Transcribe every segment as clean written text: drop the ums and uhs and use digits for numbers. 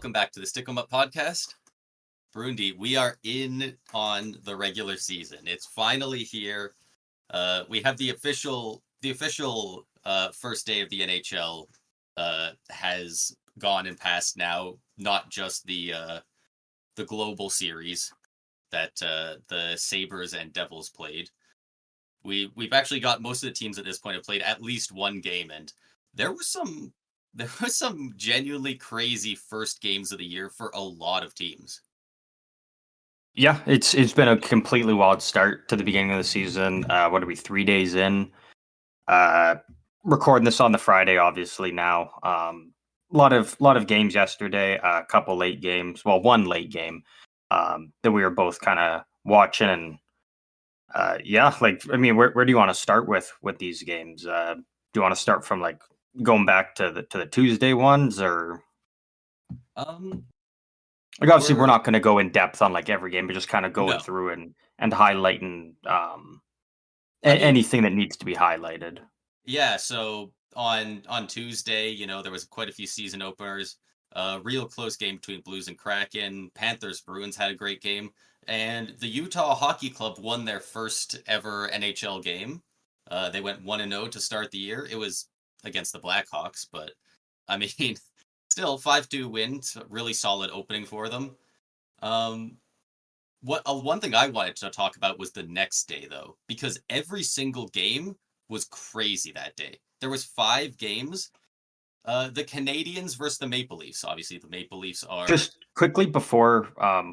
welcome back to the Stick 'em Up podcast. Burundi, we are in on the regular season. It's finally here. We have the official first day of the NHL has gone and passed now. Not just the global series that the Sabres and Devils played. We've actually got most of the teams at this point have played at least one game, and there was some genuinely crazy first games of the year for a lot of teams. Yeah, it's been a completely wild start to the beginning of the season. What are we, 3 days in? Recording this on the Friday, obviously now. A lot of games yesterday. A couple late games. Well, one late game that we were both kind of watching. And where do you want to start with these games? Do you want to start from like going back to the Tuesday ones, or like obviously we're not going to go in depth on like every game, but just kind of going through and highlighting anything that needs to be highlighted. Yeah, so on Tuesday, there was quite a few season openers. Real close game between Blues and Kraken. Panthers Bruins had a great game, and the Utah Hockey Club won their first ever NHL game. They went 1-0 to start the year. It was against the Blackhawks, but I mean, still 5-2 win, really solid opening for them. One thing I wanted to talk about was the next day, though, because every single game was crazy that day. There was 5 games. The Canadiens versus the Maple Leafs. Obviously, the Maple Leafs are... Just quickly before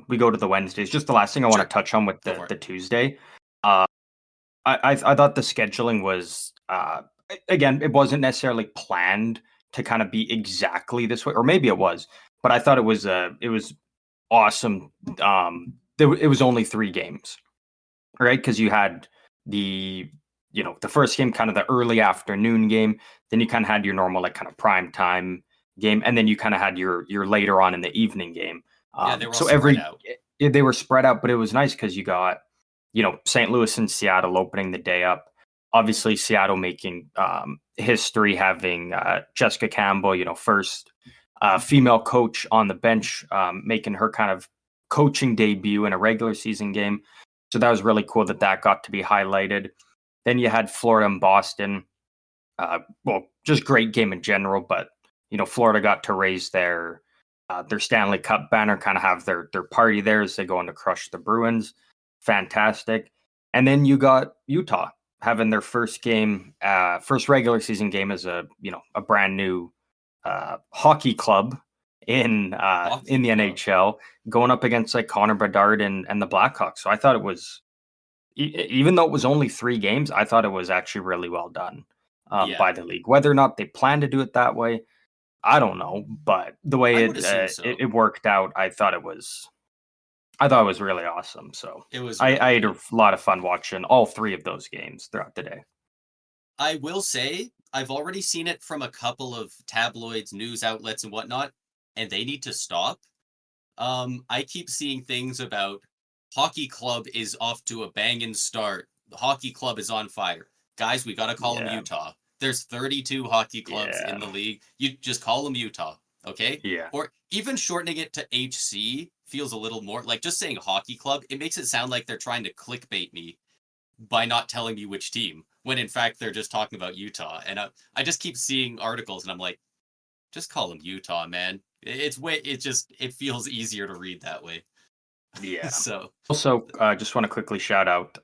we go to the Wednesdays, just the last thing I want to touch on with the Tuesday. I thought the scheduling was... again, it wasn't necessarily planned to kind of be exactly this way, or maybe it was, but I thought it was awesome. It was only 3 games, right? Because you had the first game, kind of the early afternoon game, then you kind of had your normal like kind of prime time game, and then you kind of had your later on in the evening game. They were all spread out. They were spread out, but it was nice because you got St. Louis and Seattle opening the day up. Obviously, Seattle making history, having Jessica Campbell, first female coach on the bench, making her kind of coaching debut in a regular season game. So that was really cool that got to be highlighted. Then you had Florida and Boston. Just great game in general, but Florida got to raise their Stanley Cup banner, kind of have their party there as they go on to crush the Bruins. Fantastic. And then you got Utah having their first game, first regular season game as a brand new hockey club in the NHL, going up against like Connor Bedard and the Blackhawks. So I thought it was, even though it was only 3 games, I thought it was actually really well done by the league. Whether or not they plan to do it that way, I don't know. But the way it worked out, I thought it was really awesome. So it was. I had a lot of fun watching all 3 of those games throughout the day. I will say I've already seen it from a couple of tabloids, news outlets, and whatnot, and they need to stop. I keep seeing things about hockey club is off to a banging start. The hockey club is on fire. Guys, we got to call them Utah. There's 32 hockey clubs in the league. You just call them Utah, okay? Yeah. Or even shortening it to HC feels a little more like just saying hockey club. It makes it sound like they're trying to clickbait me by not telling me which team, when in fact they're just talking about Utah. And I just keep seeing articles and I'm like, just call them Utah, man. It feels easier to read that way. Yeah. So also, just want to quickly shout out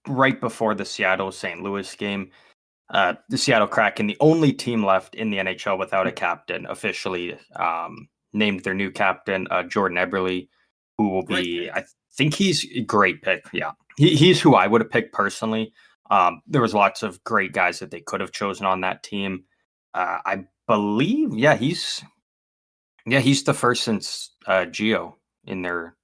right before the Seattle St. Louis game, the Seattle Kraken, the only team left in the NHL without a captain, officially named their new captain, Jordan Eberle, who will be, I think he's a great pick. Yeah, he's who I would have picked personally. There was lots of great guys that they could have chosen on that team. I believe, he's the first since Gio in their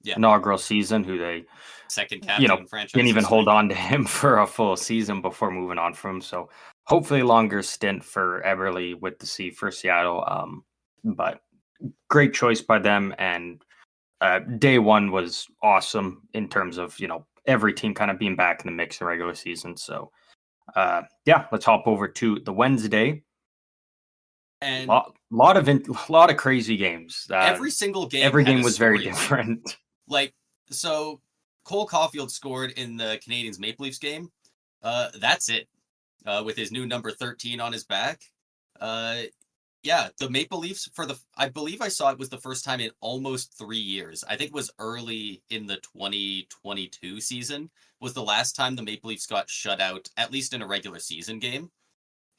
inaugural season, who they second captain in franchise didn't even hold on to him for a full season before moving on from him. So hopefully longer stint for Eberle with the C for Seattle. But great choice by them, and day one was awesome in terms of every team kind of being back in the mix in the regular season. So let's hop over to the Wednesday. And lot of crazy games. every single game Every had game a was very storyline. different. Like, so Cole Caulfield scored in the Canadiens Maple Leafs game. That's it. With his new number 13 on his back. Yeah, the Maple Leafs I believe I saw it was the first time in almost 3 years. I think it was early in the 2022 season was the last time the Maple Leafs got shut out, at least in a regular season game.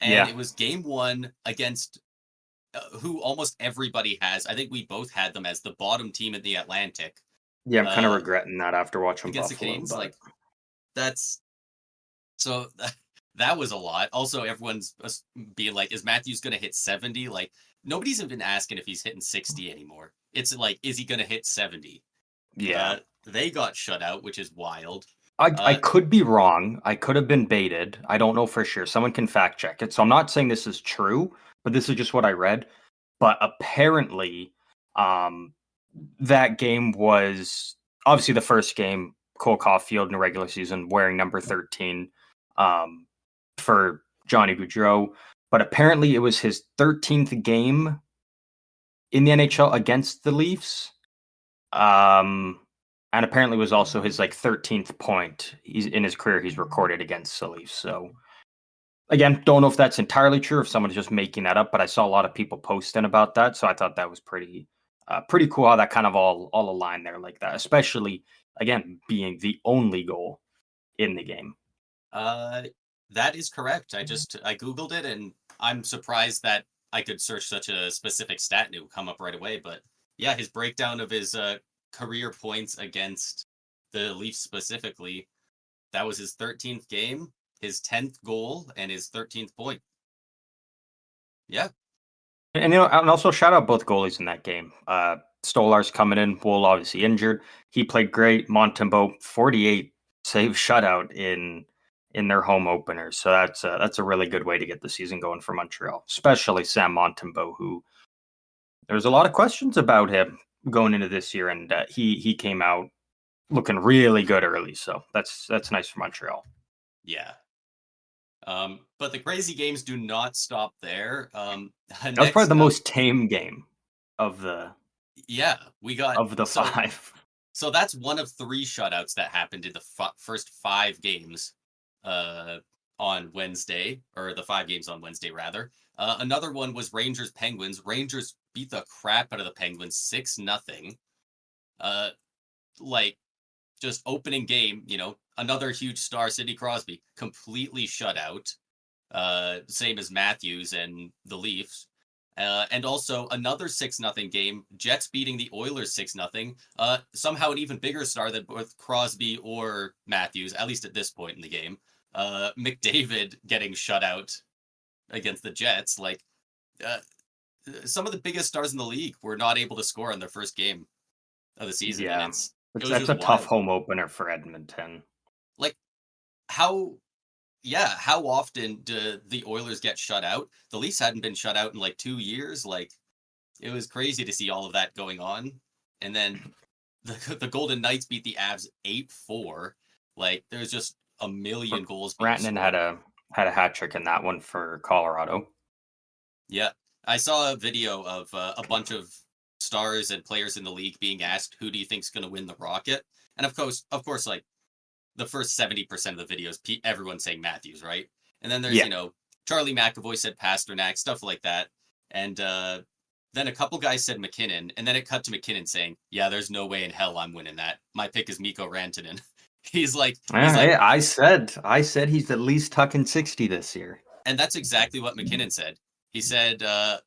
And Yeah. it was game one against who almost everybody has. I think we both had them as the bottom team in the Atlantic. Yeah, I'm kind of regretting that after watching Against the Buffalo. Canadiens. But Like, that's so that was a lot. Also, everyone's being like, is Matthews going to hit 70? Like, nobody's even asking if he's hitting 60 anymore. It's like, is he going to hit 70? yeah, They got shut out, which is wild. I could be wrong. I could have been baited. I don't know for sure. Someone can fact check it. So I'm not saying this is true, but this is just what I read. But apparently, that game was obviously the first game. Cole Caulfield in the regular season wearing number 13 for Johnny Boudreau. But apparently, it was his 13th game in the NHL against the Leafs. And apparently was also his 13th point he's in his career he's recorded against the Leafs. So again, don't know if that's entirely true, if someone's just making that up, but I saw a lot of people posting about that. So I thought that was pretty cool how that kind of all aligned there like that, especially again being the only goal in the game. That is correct. I Googled it, and I'm surprised that I could search such a specific stat and it would come up right away. But yeah, his breakdown of his career points against the Leafs specifically, that was his 13th game, his 10th goal, and his 13th point. Yeah. And and also shout out both goalies in that game. Stolar's coming in, Wool obviously injured. He played great. Montembeault 48 save shutout in their home openers. So that's a really good way to get the season going for Montreal, especially Sam Montembeault, who there's a lot of questions about him going into this year, and he came out looking really good early. So that's nice for Montreal. Yeah. But the crazy games do not stop there. That was probably the most tame game of the we got of the five. So that's one of 3 shutouts that happened in the first 5 games on Wednesday, or the 5 games on Wednesday, rather. Another one was Rangers Penguins. Rangers beat the crap out of the Penguins 6-0. Like, just opening game, another huge star, Sidney Crosby, completely shut out. Same as Matthews and the Leafs. And also another 6-0 game, Jets beating the Oilers 6-0. Somehow an even bigger star than both Crosby or Matthews, at least at this point in the game. McDavid getting shut out against the Jets. Like, some of the biggest stars in the league were not able to score in their first game of the season. Yeah, And that's a tough home opener for Edmonton. Like, how often do the Oilers get shut out? The Leafs hadn't been shut out in like 2 years. Like, it was crazy to see all of that going on. And then the Golden Knights beat the Avs 8-4. Like, there's just a million goals being Rantanen had a hat trick in that one for Colorado. Yeah. I saw a video of a bunch of stars and players in the league being asked, who do you think's going to win the Rocket? And of course, like, the first 70% of the videos, everyone's saying Matthews, right? And then there's, Charlie McAvoy said Pasternak, stuff like that. And then a couple guys said McKinnon, and then it cut to McKinnon saying, yeah, there's no way in hell I'm winning that. My pick is Mikko Rantanen. He's like, I said he's at least tucking 60 this year. And that's exactly what McKinnon said. He said,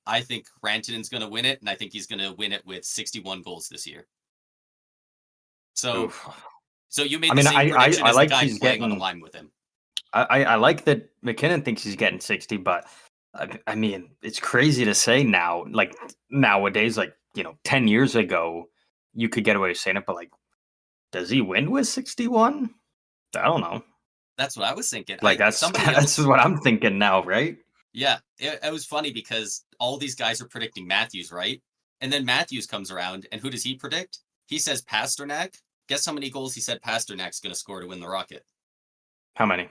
I think Rantanen's going to win it, and I think he's going to win it with 61 goals this year. So you made the same prediction as the guy playing on the line with him. I like that McKinnon thinks he's getting 60, but I mean, it's crazy to say now, like nowadays, 10 years ago, you could get away with saying it, but does he win with 61? I don't know. That's what I was thinking. That's what I'm thinking now, right? Yeah, it was funny because all these guys are predicting Matthews, right? And then Matthews comes around, and who does he predict? He says Pasternak. Guess how many goals he said Pasternak's going to score to win the Rocket? How many?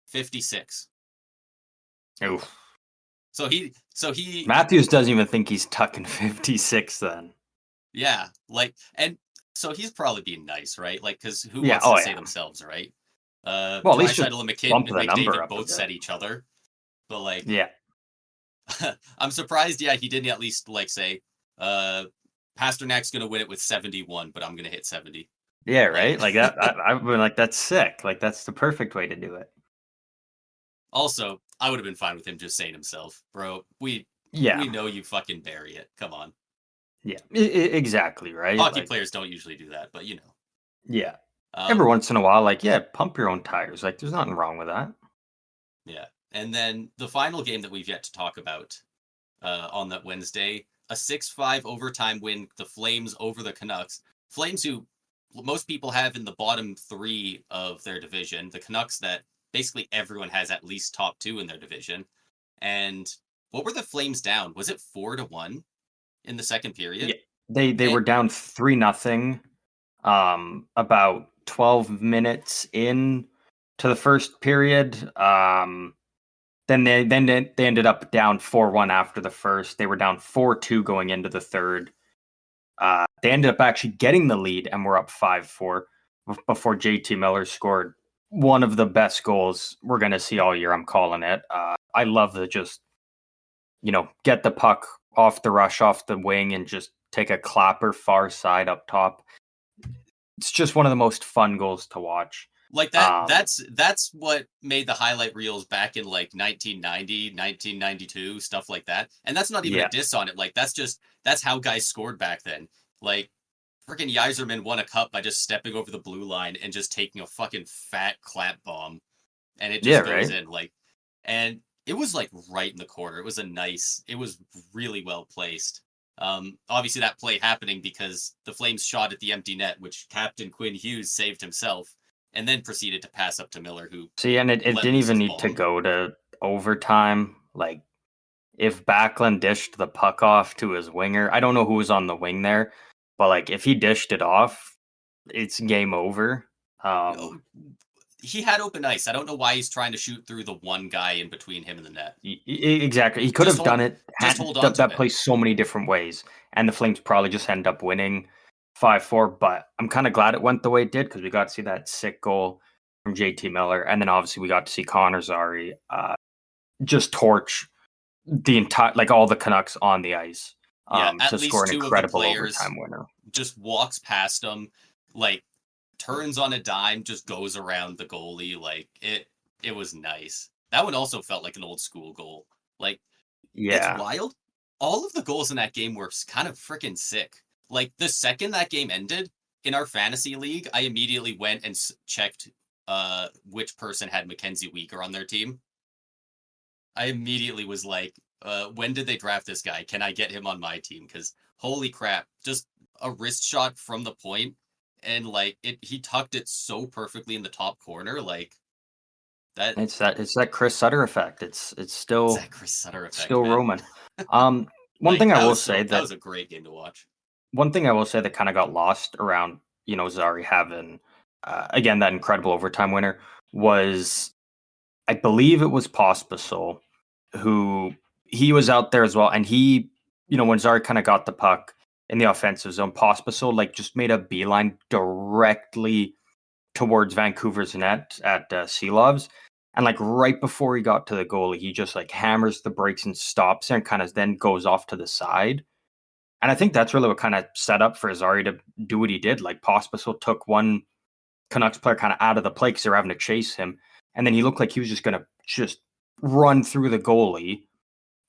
56. Oof. So he Matthews doesn't even think he's tucking 56 then. yeah, like, and so he's probably being nice, right? Like, because who Yeah, wants oh to say yeah. themselves, right? Well, at least just Draisaitl and bump the number McDavid up a both bit. said each other, but like, Yeah. I'm surprised. Yeah, he didn't at least like say, Pasternak's gonna win it with 71, but I'm gonna hit 70. Yeah, Like, right? Like that I've been like, that's sick. Like that's the perfect way to do it. also, I would have been fine with him just saying himself, bro. Yeah. We know you fucking bury it. Come on. Yeah. Exactly, right? Hockey Like, players don't usually do that, but you know. yeah. Every Um, once in a while, like, yeah, pump your own tires. Like, there's nothing wrong with that. yeah. And then the final game that we've yet to talk about on that Wednesday, a 6-5 overtime win, the Flames over the Canucks. Flames who most people have in the bottom three of their division, the Canucks that basically everyone has at least top two in their division. And what were the Flames down? Was it 4-1 in the second period? Yeah. They And were down 3-0 about 12 minutes in to the first period. Then they ended up down 4-1 after the first. They were down 4-2 going into the third. They ended up actually getting the lead and were up 5-4 before JT Miller scored one of the best goals we're going to see all year. I'm calling it. I love the just, get the puck off the rush, off the wing, and just take a clapper far side up top. It's just one of the most fun goals to watch. like that Um, that's what made the highlight reels back in like 1990, 1992, stuff like that. And that's not even a yeah, diss on it. Like that's how guys scored back then. Like freaking Yzerman won a cup by just stepping over the blue line and just taking a fucking fat clap bomb, and it yeah, just goes right. in. Like, and it was like right in the corner. It was really well placed. Obviously that play happening because the Flames shot at the empty net, which Captain Quinn Hughes saved himself, and then proceeded to pass up to Miller, who See, and it let didn't loose even his need to bomb. go to overtime. Like, if Backlund dished the puck off to his winger, I don't know who was on the wing there, but like if he dished it off, it's game over. Oh, he had open ice. I don't know why he's trying to shoot through the one guy in between him and the net. Exactly. He could Just have hold, done it. just Had hold on that, to that it. plays so many different ways, and the Flames probably just end up winning 5-4. But I'm kind of glad it went the way it did because we got to see that sick goal from JT Miller, and then obviously we got to see Connor Zary just torch the entire, like, all the Canucks on the ice, Yeah, to at score least an two of the incredible players overtime winner. just walks past him, like turns on a dime, just goes around the goalie. Like it was nice. That one also felt like an old school goal. Like it's Yeah, wild. All of the goals in that game were kind of freaking sick. Like the second that game ended in our fantasy league, I immediately went and checked which person had Mackenzie Weegar on their team. I immediately was like, when did they draft this guy? Can I get him on my team? Because holy crap, just a wrist shot from the point, and like he tucked it so perfectly in the top corner, like that. it's that Chris Sutter effect. It's It's still that Chris Sutter effect, still man. Roman. Um, one Like thing I will say that that was a great game to watch. kind of got lost around, Zari having, again, that incredible overtime winner was, I believe it was Pospisil, who he was out there as well. And he, when Zari kind of got the puck in the offensive zone, Pospisil like just made a beeline directly towards Vancouver's net at Seelovs. And like right before he got to the goalie, he just like hammers the brakes and stops there and kind of then goes off to the side. And I think that's really what kind of set up for Zari to do what he did. Like Pospisil took one Canucks player kind of out of the play because they were having to chase him. And then he looked like he was just going to just run through the goalie.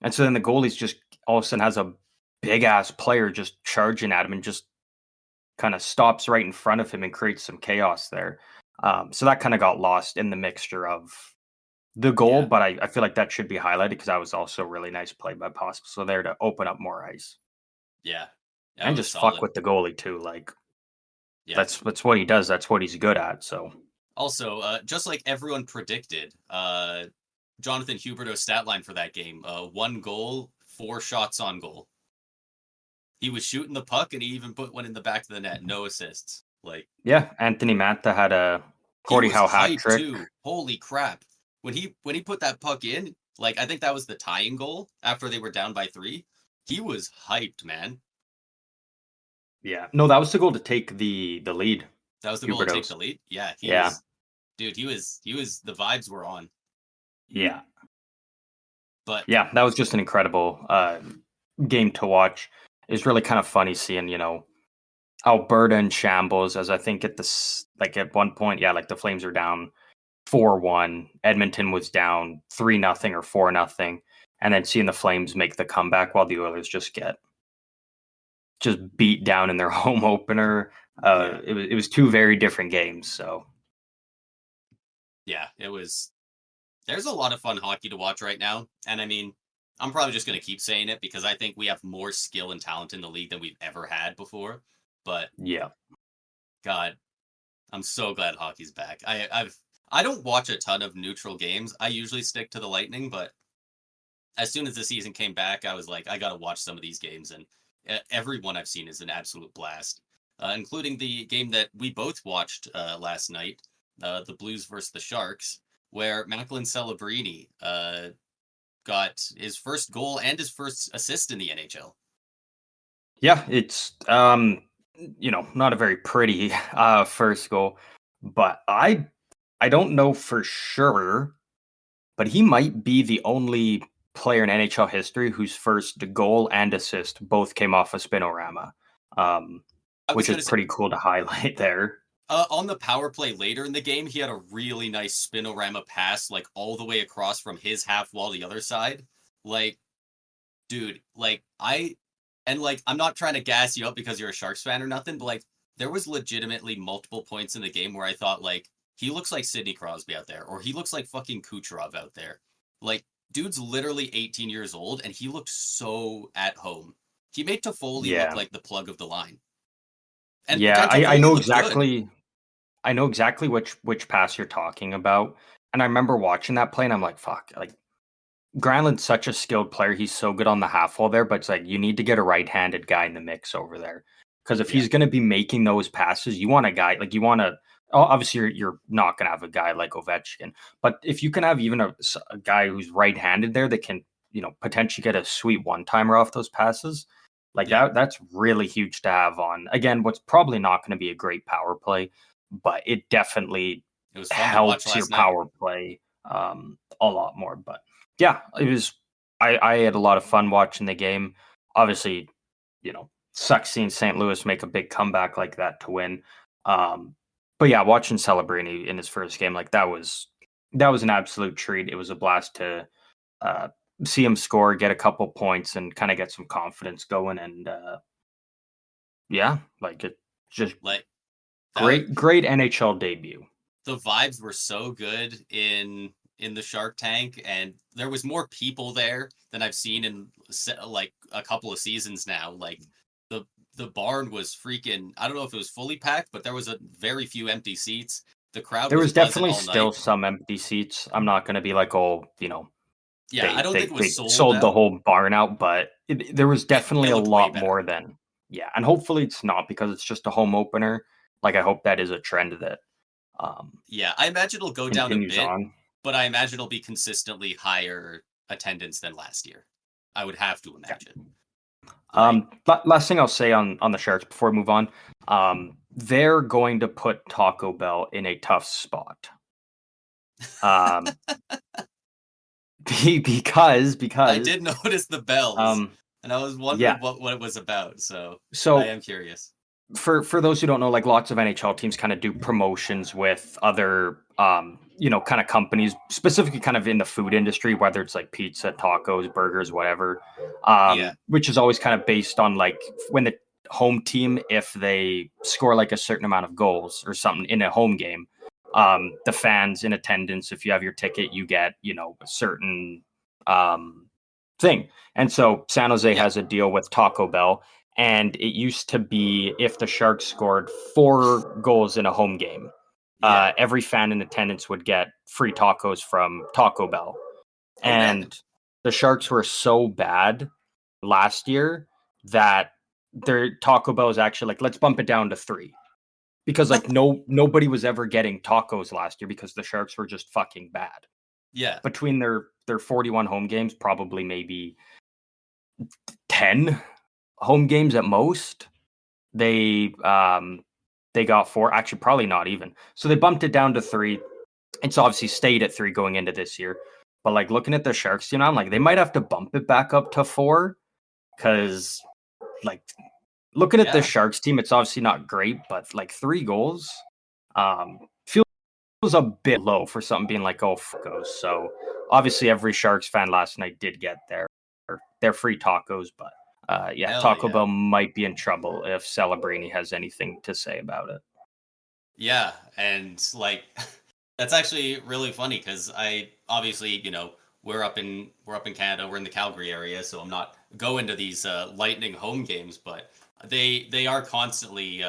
And so then the goalie's just all of a sudden has a big ass player just charging at him and just kind of stops right in front of him and creates some chaos there. So that kind of got lost in the mixture of the goal, Yeah, but I feel like that should be highlighted because that was also a really nice play by Pospisil there to open up more ice yeah, that and was just fuck solid. with the goalie too. Like Yeah. that's what he does. That's what he's good at. So Also, just like everyone predicted, Jonathan Huberto's stat line for that game: one goal, four shots on goal. He was shooting the puck, and he even put one in the back of the net. No assists. Like yeah, Anthony Mantha had a he Gordie was Howe hat hyped trick. too. Holy crap! When he put that puck in, Like, I think that was the tying goal after they were down by 3. He was hyped, man. Yeah. No, that was the goal to take the lead. That was the goal to take Huberdeau's. the lead. Yeah, he Yeah. was, dude. He was. The vibes were on. Yeah. But Yeah. That was just an incredible game to watch. It's really kind of funny seeing, Alberta in shambles, as I think at one point, yeah, like the Flames are down 4-1. Edmonton was down 3-0 or 4-0, and then seeing the Flames make the comeback while the Oilers get just beat down in their home opener. yeah, It was two very different games. So yeah, it was. There's a lot of fun hockey to watch right now, and I mean, I'm probably just gonna keep saying it because I think we have more skill and talent in the league than we've ever had before. But yeah, God, I'm so glad hockey's back. I don't watch a ton of neutral games. I usually stick to the Lightning, but as soon as the season came back, I was like, I gotta watch some of these games, and every one I've seen is an absolute blast, including the game that we both watched last night, the Blues versus the Sharks, where Macklin Celebrini got his first goal and his first assist in the NHL. yeah. It's not a very pretty first goal, but I don't know for sure, but he might be the only player in NHL history whose first goal and assist both came off a spinorama, um, I was which is gonna say, pretty cool to highlight there. on the power play later in the game, he had a really nice spinorama pass, like all the way across from his half wall to the other side. Like, dude, like I'm not trying to gas you up because you're a Sharks fan or nothing, but like there was legitimately multiple points in the game where I thought like he looks like Sidney Crosby out there, or he looks like fucking Kucherov out there. Like, dude's literally 18 years old and he looked so at home. He made Toffoli look Yeah, like the plug of the line. And yeah. again, I Toffoli know looked good. exactly. I know exactly which pass you're talking about, and I remember watching that play, and I'm like, "Fuck!" Like Granlund's such a skilled player; he's so good on the half wall there. But it's like you need to get a right-handed guy in the mix over there, because if Yeah. he's going to be making those passes, you want a guy like you want to. Obviously, you're not going to have a guy like Ovechkin, but if you can have even a guy who's right-handed there that can, potentially get a sweet one-timer off those passes, like Yeah. that's really huge to have on. Again, what's probably not going to be a great power play, but it definitely It was fun to watch helps your last night. power play a lot more. But yeah, it was. I had a lot of fun watching the game. Obviously, sucks seeing St. Louis make a big comeback like that to win. But yeah, watching Celebrini in his first game, like that was an absolute treat. It was a blast to uh, see him score, get a couple points, and kind of get some confidence going. And yeah, like it just Like that great NHL debut. the vibes were so good in the Shark Tank, and there was more people there than I've seen in like a couple of seasons now. Like the the barn was freaking. I don't know if it was fully packed, but there was a very few empty seats. The crowd There was was buzzing definitely all still night. some empty seats. I'm not going to be like, oh, Yeah, I they don't think they it was they sold sold the out. whole barn out, but there was It definitely a looked way lot better. more than yeah. And hopefully it's not because it's just a home opener. Like I hope that is a trend that Yeah, I imagine it'll go down a continues bit, on. but I imagine it'll be consistently higher attendance than last year. I would have to Yeah. imagine. Like, Last thing I'll say on the Sharks before we move on, they're going to put Taco Bell in a tough spot. Um, because I did notice the bells, um, and I was yeah. wondering what it was about. So I So am curious. for those who don't know, like lots of NHL teams kind of do promotions with other kind of companies, specifically kind of in the food industry, whether it's like pizza, tacos, burgers, whatever. Yeah, Which is always kind of based on like when the home team, if they score like a certain amount of goals or something in a home game, the fans in attendance, if you have your ticket, you get, a certain thing. And so San Jose yeah, has a deal with Taco Bell, and it used to be if the Sharks scored 4 goals in a home game, yeah. every fan in attendance would get free tacos from Taco Bell. Oh man, And the Sharks were so bad last year that their Taco Bell is actually like, let's bump it down to 3 because like nobody was ever getting tacos last year because the Sharks were just fucking bad. Yeah. between their 41 home games, probably maybe 10 home games at most. They got 4, actually probably not even. So they bumped it down to 3. It's obviously stayed at 3 going into this year. But like looking at the Sharks team, I'm like they might have to bump it back up to 4 because like looking at the Yeah. Sharks team, it's obviously not great, but like 3 goals feels a bit low for something being like, oh, goes. So obviously every Sharks fan last night did get their free tacos, but yeah, Hell Taco yeah. Bell might be in trouble if Celebrini has anything to say about it. Yeah, and like that's actually really funny because I obviously, we're up in Canada, we're in the Calgary area, so I'm not going to these Lightning home games, but they are constantly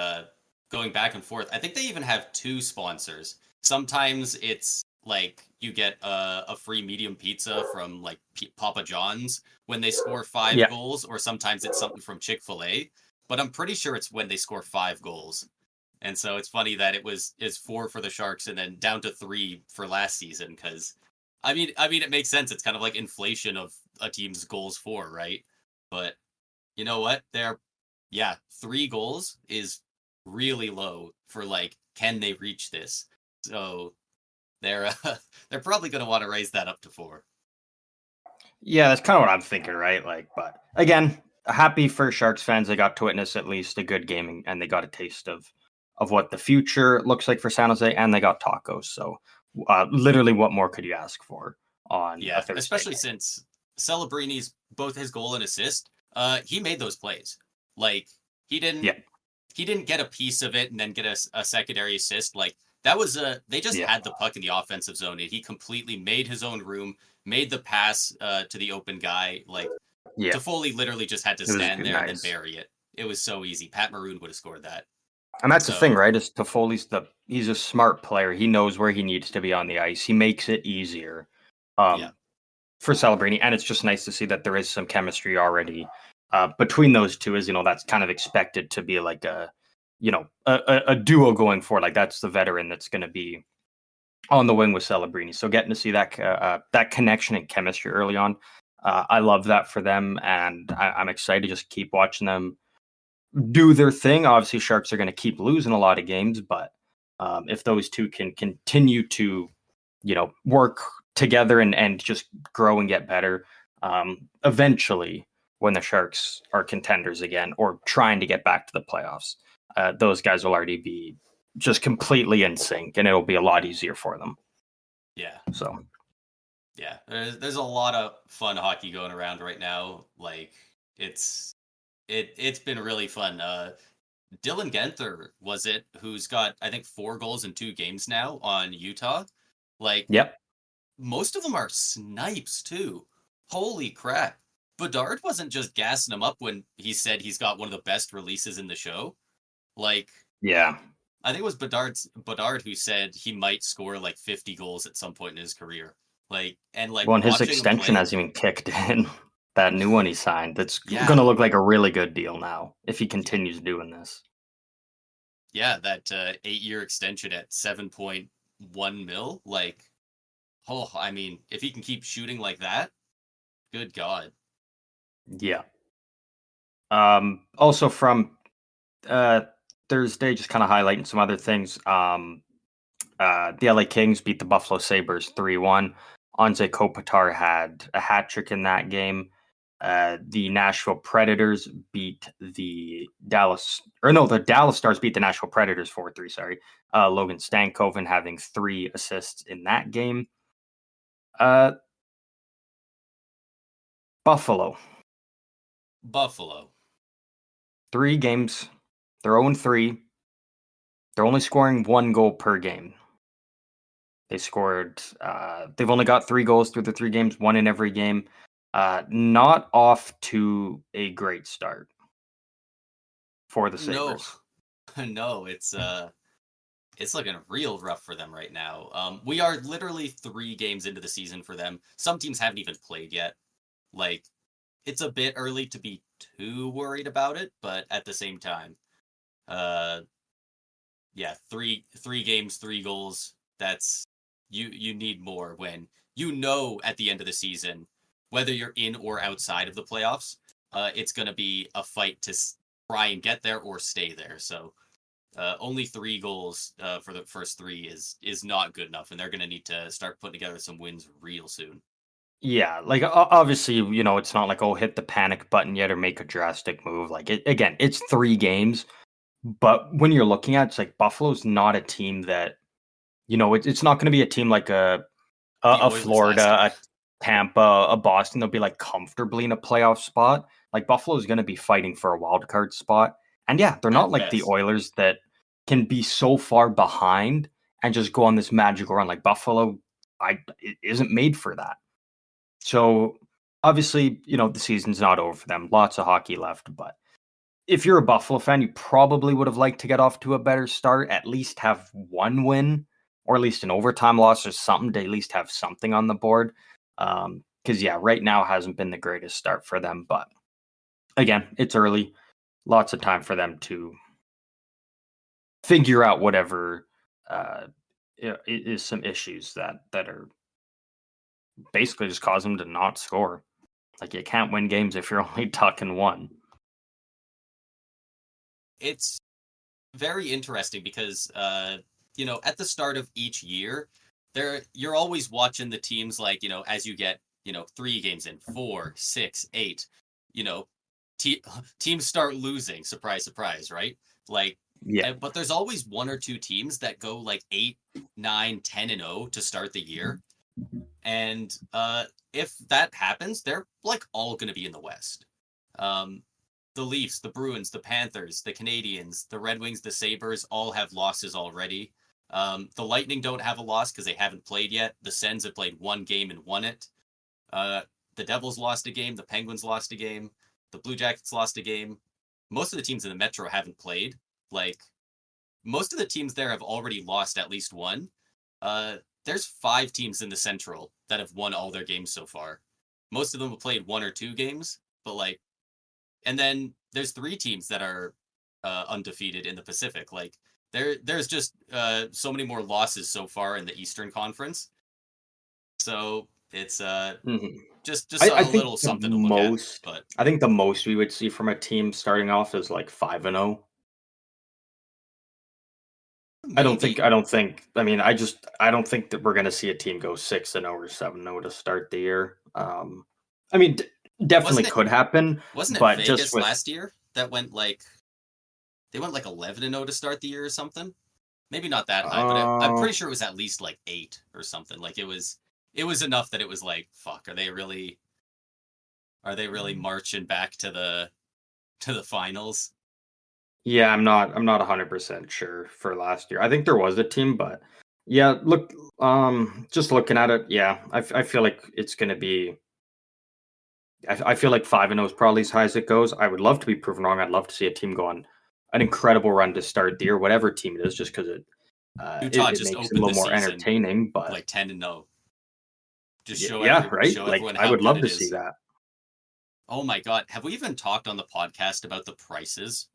going back and forth. I think they even have two sponsors. Sometimes it's like you get a free medium pizza from like Papa John's when they score five Yeah, goals, or sometimes it's something from Chick-fil-A, but I'm pretty sure it's when they score 5 goals. And so it's funny that is 4 for the Sharks and then down to 3 for last season because I mean it makes sense. It's kind of like inflation of a team's goals for, right? But you know what? 3 goals is really low for like can they reach this? So they're they're probably going to want to raise that up to 4. yeah, that's kind of what I'm thinking, right? Like, but again, happy for Sharks fans. They got to witness at least a good game, and they got a taste of what the future looks like for San Jose, and they got tacos. So, literally, what more could you ask for on a Yeah, Thursday especially night? since Celebrini's both his goal and assist, he made those plays. Like he Yeah, didn't he didn't get a piece of it and then get a secondary assist. Like that was they just yeah, had the puck in the offensive zone and he completely made his own room, made the pass to the open guy. Like yeah. Toffoli literally just had to It was stand there and then nice. bury it. It was so easy. Pat Maroon would have scored that. And that's the thing, So right? Is Toffoli's he's a smart player. He knows where he needs to be on the ice. He makes it easier yeah, um, for Celebrini, and it's just nice to see that there is some chemistry already between those two. As you know, that's kind of expected to be like a duo going forward. Like that's the veteran that's going to be on the wing with Celebrini. So getting to see that connection and chemistry early on, I love that for them, and I'm excited to just keep watching them do their thing. Obviously, Sharks are going to keep losing a lot of games, but if those two can continue to, work together and just grow and get better, eventually, when the Sharks are contenders again or trying to get back to the playoffs, those guys will already be just completely in sync, and it'll be a lot easier for them. yeah. So, Yeah, there's a lot of fun hockey going around right now. Like it's it's been really fun. Dylan Genther was it who's got I think 4 goals in 2 games now on Utah. Like yep, most of them are snipes too. Holy crap! Bedard wasn't just gassing him up when he said he's got one of the best releases in the show. Like yeah. I think it was Bedard who said he might score like 50 goals at some point in his career. Like Well, and his watching him extension play. hasn't even kicked in. That new one he signed, that's going Yeah, to look like a really good deal now if he continues doing this. yeah, that 8-year extension at 7.1 mil. Like, oh, I mean, if he can keep shooting like that, good God. Yeah. Also from uh, Thursday, just kind of highlighting some other things. The LA Kings beat the Buffalo Sabres 3-1. Anze Kopitar had a hat trick in that game. The Nashville Predators beat the Dallas Stars beat the Nashville Predators 4-3, sorry. Logan Stankoven having 3 assists in that game. Uh, Buffalo, Buffalo. 3 games. They're 0-3. They're only scoring 1 goal per game. They've only got 3 goals through the 3 games, 1 in every game. Not off to a great start for the No, Sabres. no, it's looking real rough for them right now. We are literally 3 games into the season for them. Some teams haven't even played yet. Like, it's a bit early to be too worried about it, but at the same time, uh, yeah, three games, 3 goals. That's You need more when at the end of the season, whether you're in or outside of the playoffs, it's going to be a fight to try and get there or stay there. So only 3 goals for the first 3 is not good enough, and they're going to need to start putting together some wins real soon. Yeah, like obviously, it's not like, oh, hit the panic button yet or make a drastic move. Like again, it's 3 games, but when you're looking at it, it's like Buffalo's not a team that, it's not going to be a team like The a Oilers last Florida, year. a Tampa, a Boston. They'll be like comfortably in a playoff spot. Like Buffalo's going to be fighting for a wild card spot, and yeah, they're not At like the best. Oilers that can be so far behind and just go on this magical run. Like Buffalo, it isn't made for that. So obviously, the season's not over for them. Lots of hockey left, but if you're a Buffalo fan, you probably would have liked to get off to a better start, at least have 1 win, or at least an overtime loss or something to at least have something on the board. Because yeah, right now hasn't been the greatest start for them, but again, it's early. Lots of time for them to figure out whatever is some issues that are basically just cause them to not score. Like you can't win games if you're only tucking 1. It's very interesting because at the start of each year, you're always watching the teams like, as you get, 3 games in, 4, 6, 8, teams start losing, surprise, surprise, right? Like, Yeah. but there's always 1 or 2 teams that go like 8, 9, 10-0 to start the year. And if that happens, they're like all going to be in the West. The Leafs, the Bruins, the Panthers, the Canadians, the Red Wings, the Sabres all have losses already. The Lightning don't have a loss because they haven't played yet. The Sens have played 1 game and won it. The Devils lost a game. The Penguins lost a game. The Blue Jackets lost a game. Most of the teams in the Metro haven't played. Like, most of the teams there have already lost at least 1. There's 5 teams in the Central that have won all their games so far. Most of them have played 1 or 2 games, but like, and then there's 3 teams that are undefeated in the Pacific. Like there's just so many more losses so far in the Eastern Conference. So it's just I a think little something to look at. But I think the most we would see from a team starting off is like 5-0. maybe I don't think. I mean, I don't think that we're going to see a team go 6-0 or 7-0 to start the year. I mean, definitely wasn't it could happen, wasn't it but just Vegas with last year that went like they went like 11-0 to start the year or something? Maybe not that high, but I'm uh, pretty sure it was at least like 8 or something. Like it was enough that it was like, fuck, are they really marching back to the finals? yeah, I'm not 100% sure for last year. I think there was a team, but yeah, look, just looking at it, yeah, I feel like it's going to be. I feel like 5-0 is probably as high as it goes. I would love to be proven wrong. I'd love to see a team go on an incredible run to start the year, whatever team it is, just because Utah it just makes it a opened the little more season entertaining. But like 10-0. Just yeah, right. show Like everyone I how would good love it to see is. that. Oh my god, have we even talked on the podcast about the prices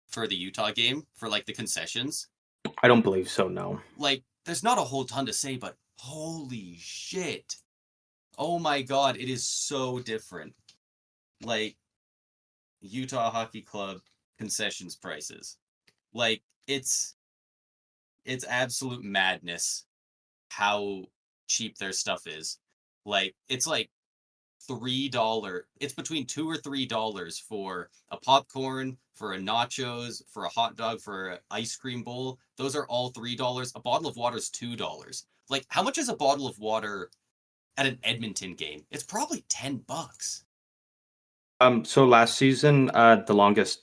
for the Utah game for like the concessions? I don't believe so. No. Like there's not a whole ton to say, but holy shit. Oh my god, it is so different. Like Utah Hockey Club concessions prices. Like it's absolute madness how cheap their stuff is. Like it's like $3. It's between $2 or $3 for a popcorn, for a nachos, for a hot dog, for an ice cream bowl. Those are all $3. A bottle of water is $2. Like, how much is a bottle of water at an Edmonton game? It's probably $10. So last season, the longest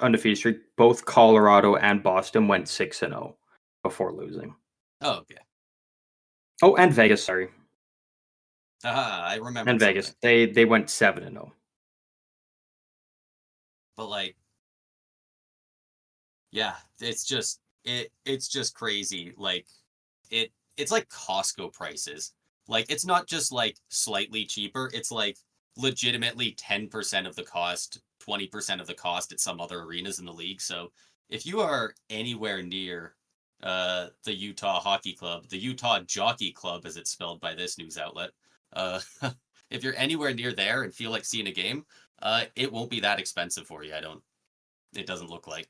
undefeated streak, both Colorado and Boston went 6-0 before losing. Oh, okay. Oh, and Vegas, sorry, I and remembered something. Vegas, they went 7-0. But like, yeah, it's just crazy. Like it's like Costco prices. Like it's not just like slightly cheaper. It's like legitimately 10% of the cost, 20% of the cost at some other arenas in the league. So if you are anywhere near the Utah Hockey Club, the Utah Jockey Club, as it's spelled by this news outlet. Uh, if you're anywhere near there and feel like seeing a game, it won't be that expensive for you. It doesn't look like.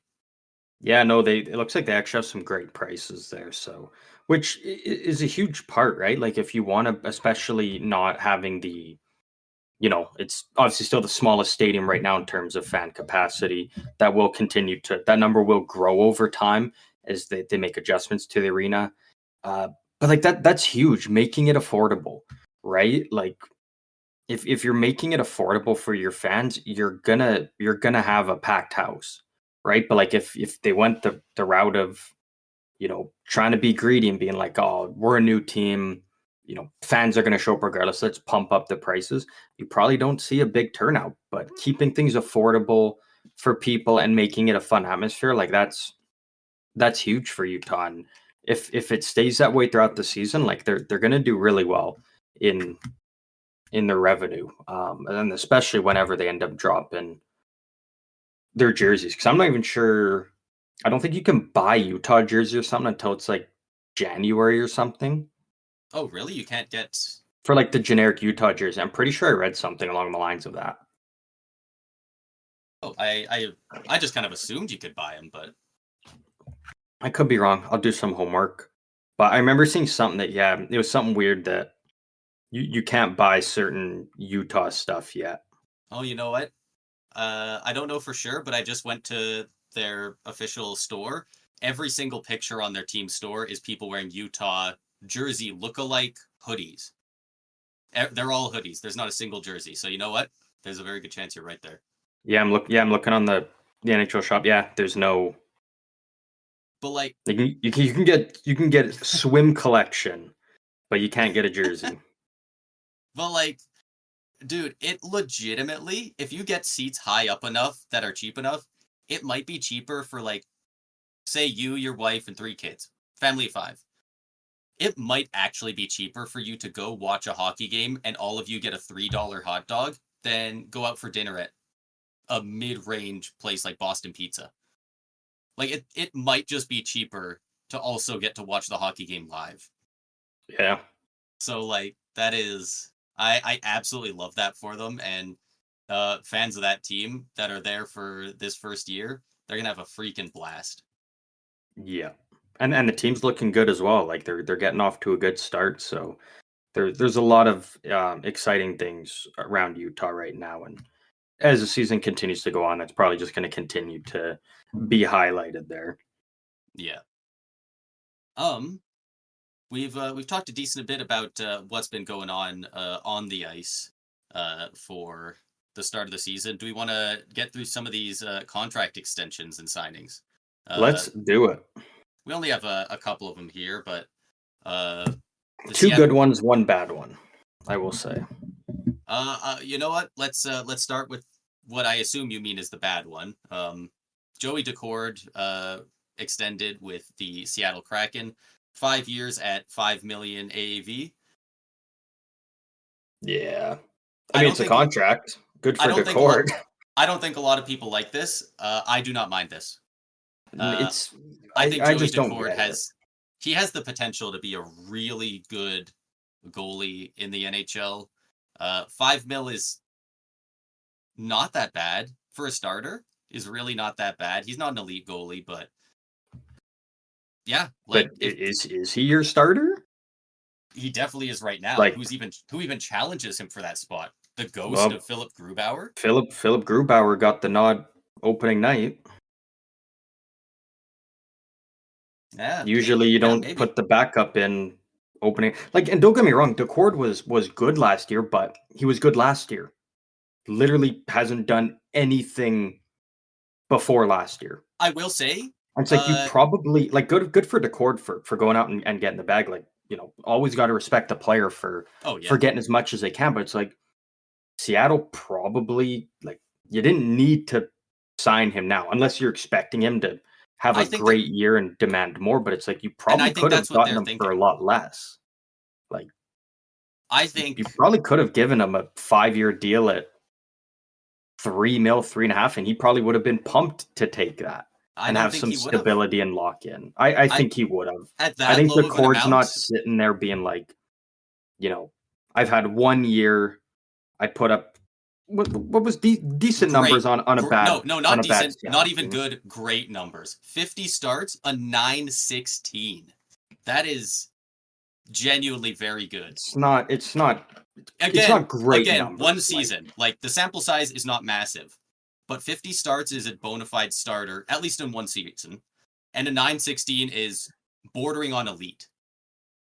Yeah, no, it looks like they actually have some great prices there. So, which is a huge part, right? Like if you want to, especially not having it's obviously still the smallest stadium right now in terms of fan capacity. That number will grow over time as they make adjustments to the arena. But like that's huge, making it affordable, right? Like if you're making it affordable for your fans, you're gonna have a packed house, right? But like if they went the route of trying to be greedy and being like, oh, we're a new team, fans are going to show up regardless. Let's pump up the prices. You probably don't see a big turnout, but keeping things affordable for people and making it a fun atmosphere, like that's huge for Utah. And if it stays that way throughout the season, like they're going to do really well in their revenue, and then especially whenever they end up dropping their jerseys, because I'm not even sure. I don't think you can buy Utah jersey or something until it's like January or something Oh, really? You can't get. for like the generic Utah jersey. I'm pretty sure I read something along the lines of that. Oh, I just kind of assumed you could buy them, but I could be wrong. I'll do some homework. But I remember seeing something that it was something weird that you can't buy certain Utah stuff yet. oh, you know what? I don't know for sure, but I just went to their official store. Every single picture on their team store is people wearing Utah jersey look-alike hoodies. They're all hoodies. There's not a single jersey. So you know what? There's a very good chance you're right there. Yeah, I'm looking on the NHL shop. Yeah, there's no. But like, You can get swim collection, but you can't get a jersey. but like, dude, it legitimately, if you get seats high up enough that are cheap enough, it might be cheaper for like, say you, your wife, and 3 kids, family of 5. It might actually be cheaper for you to go watch a hockey game and all of you get a $3 hot dog than go out for dinner at a mid-range place like Boston Pizza. Like it might just be cheaper to also get to watch the hockey game live. Yeah. So like that is I absolutely love that for them, and fans of that team that are there for this first year, they're gonna have a freaking blast. Yeah. And the team's looking good as well. Like they're getting off to a good start. So there's a lot of exciting things around Utah right now. And as the season continues to go on, that's probably just going to continue to be highlighted there. Yeah. Um, we've talked a decent bit about what's been going on the ice for the start of the season. Do we want to get through some of these contract extensions and signings? Let's do it. We only have a couple of them here, but the Two Seattle. good ones, one bad one, I will say. You know what? Let's start with what I assume you mean is the bad one. Joey Daccord extended with the Seattle Kraken, 5 years at $5 million AAV. Yeah. I mean, it's a contract. Good for Daccord. I don't think a lot of people like this. I do not mind this. I think I Joey just don't Daccord get it. he has the potential to be a really good goalie in the NHL. 5 mil is not that bad for a starter. Is really not that bad. He's not an elite goalie, but yeah, like But is he your starter? he definitely is right now. Like, Who even challenges him for that spot? The ghost well, of Philip Grubauer. Philip Grubauer got the nod opening night. Yeah, Usually you don't maybe. put the backup in opening. Like, and don't get me wrong, Daccord was good last year, but he was good last year. Literally hasn't done anything before last year. I will say, And it's like you probably like good for Daccord for going out and getting the bag. Like, always got to respect the player for oh yeah, getting as much as they can. But it's like Seattle probably, like, you didn't need to sign him now unless you're expecting him to have I a think that, great year and demand more. But it's like you and I probably think could have that's what gotten they're him for a thinking. lot less. Like, I you think probably could have given him a 5-year deal at 3 mil, 3.5, and he probably would have been pumped to take that. I and don't have think some he would have. stability and lock in. I I think he would have. At I that think the low of an cord's amount, not sitting there being like, I've had 1 year. I put up what was decent great. numbers on a No, bad no, not decent, not Seattle even team. good. Great numbers. 50 starts, a 916. That is genuinely very good. It's not. It's Again, not great one numbers. season. Like the sample size is not massive, but 50 starts is a bona fide starter, at least in one season, and a 916 is bordering on elite.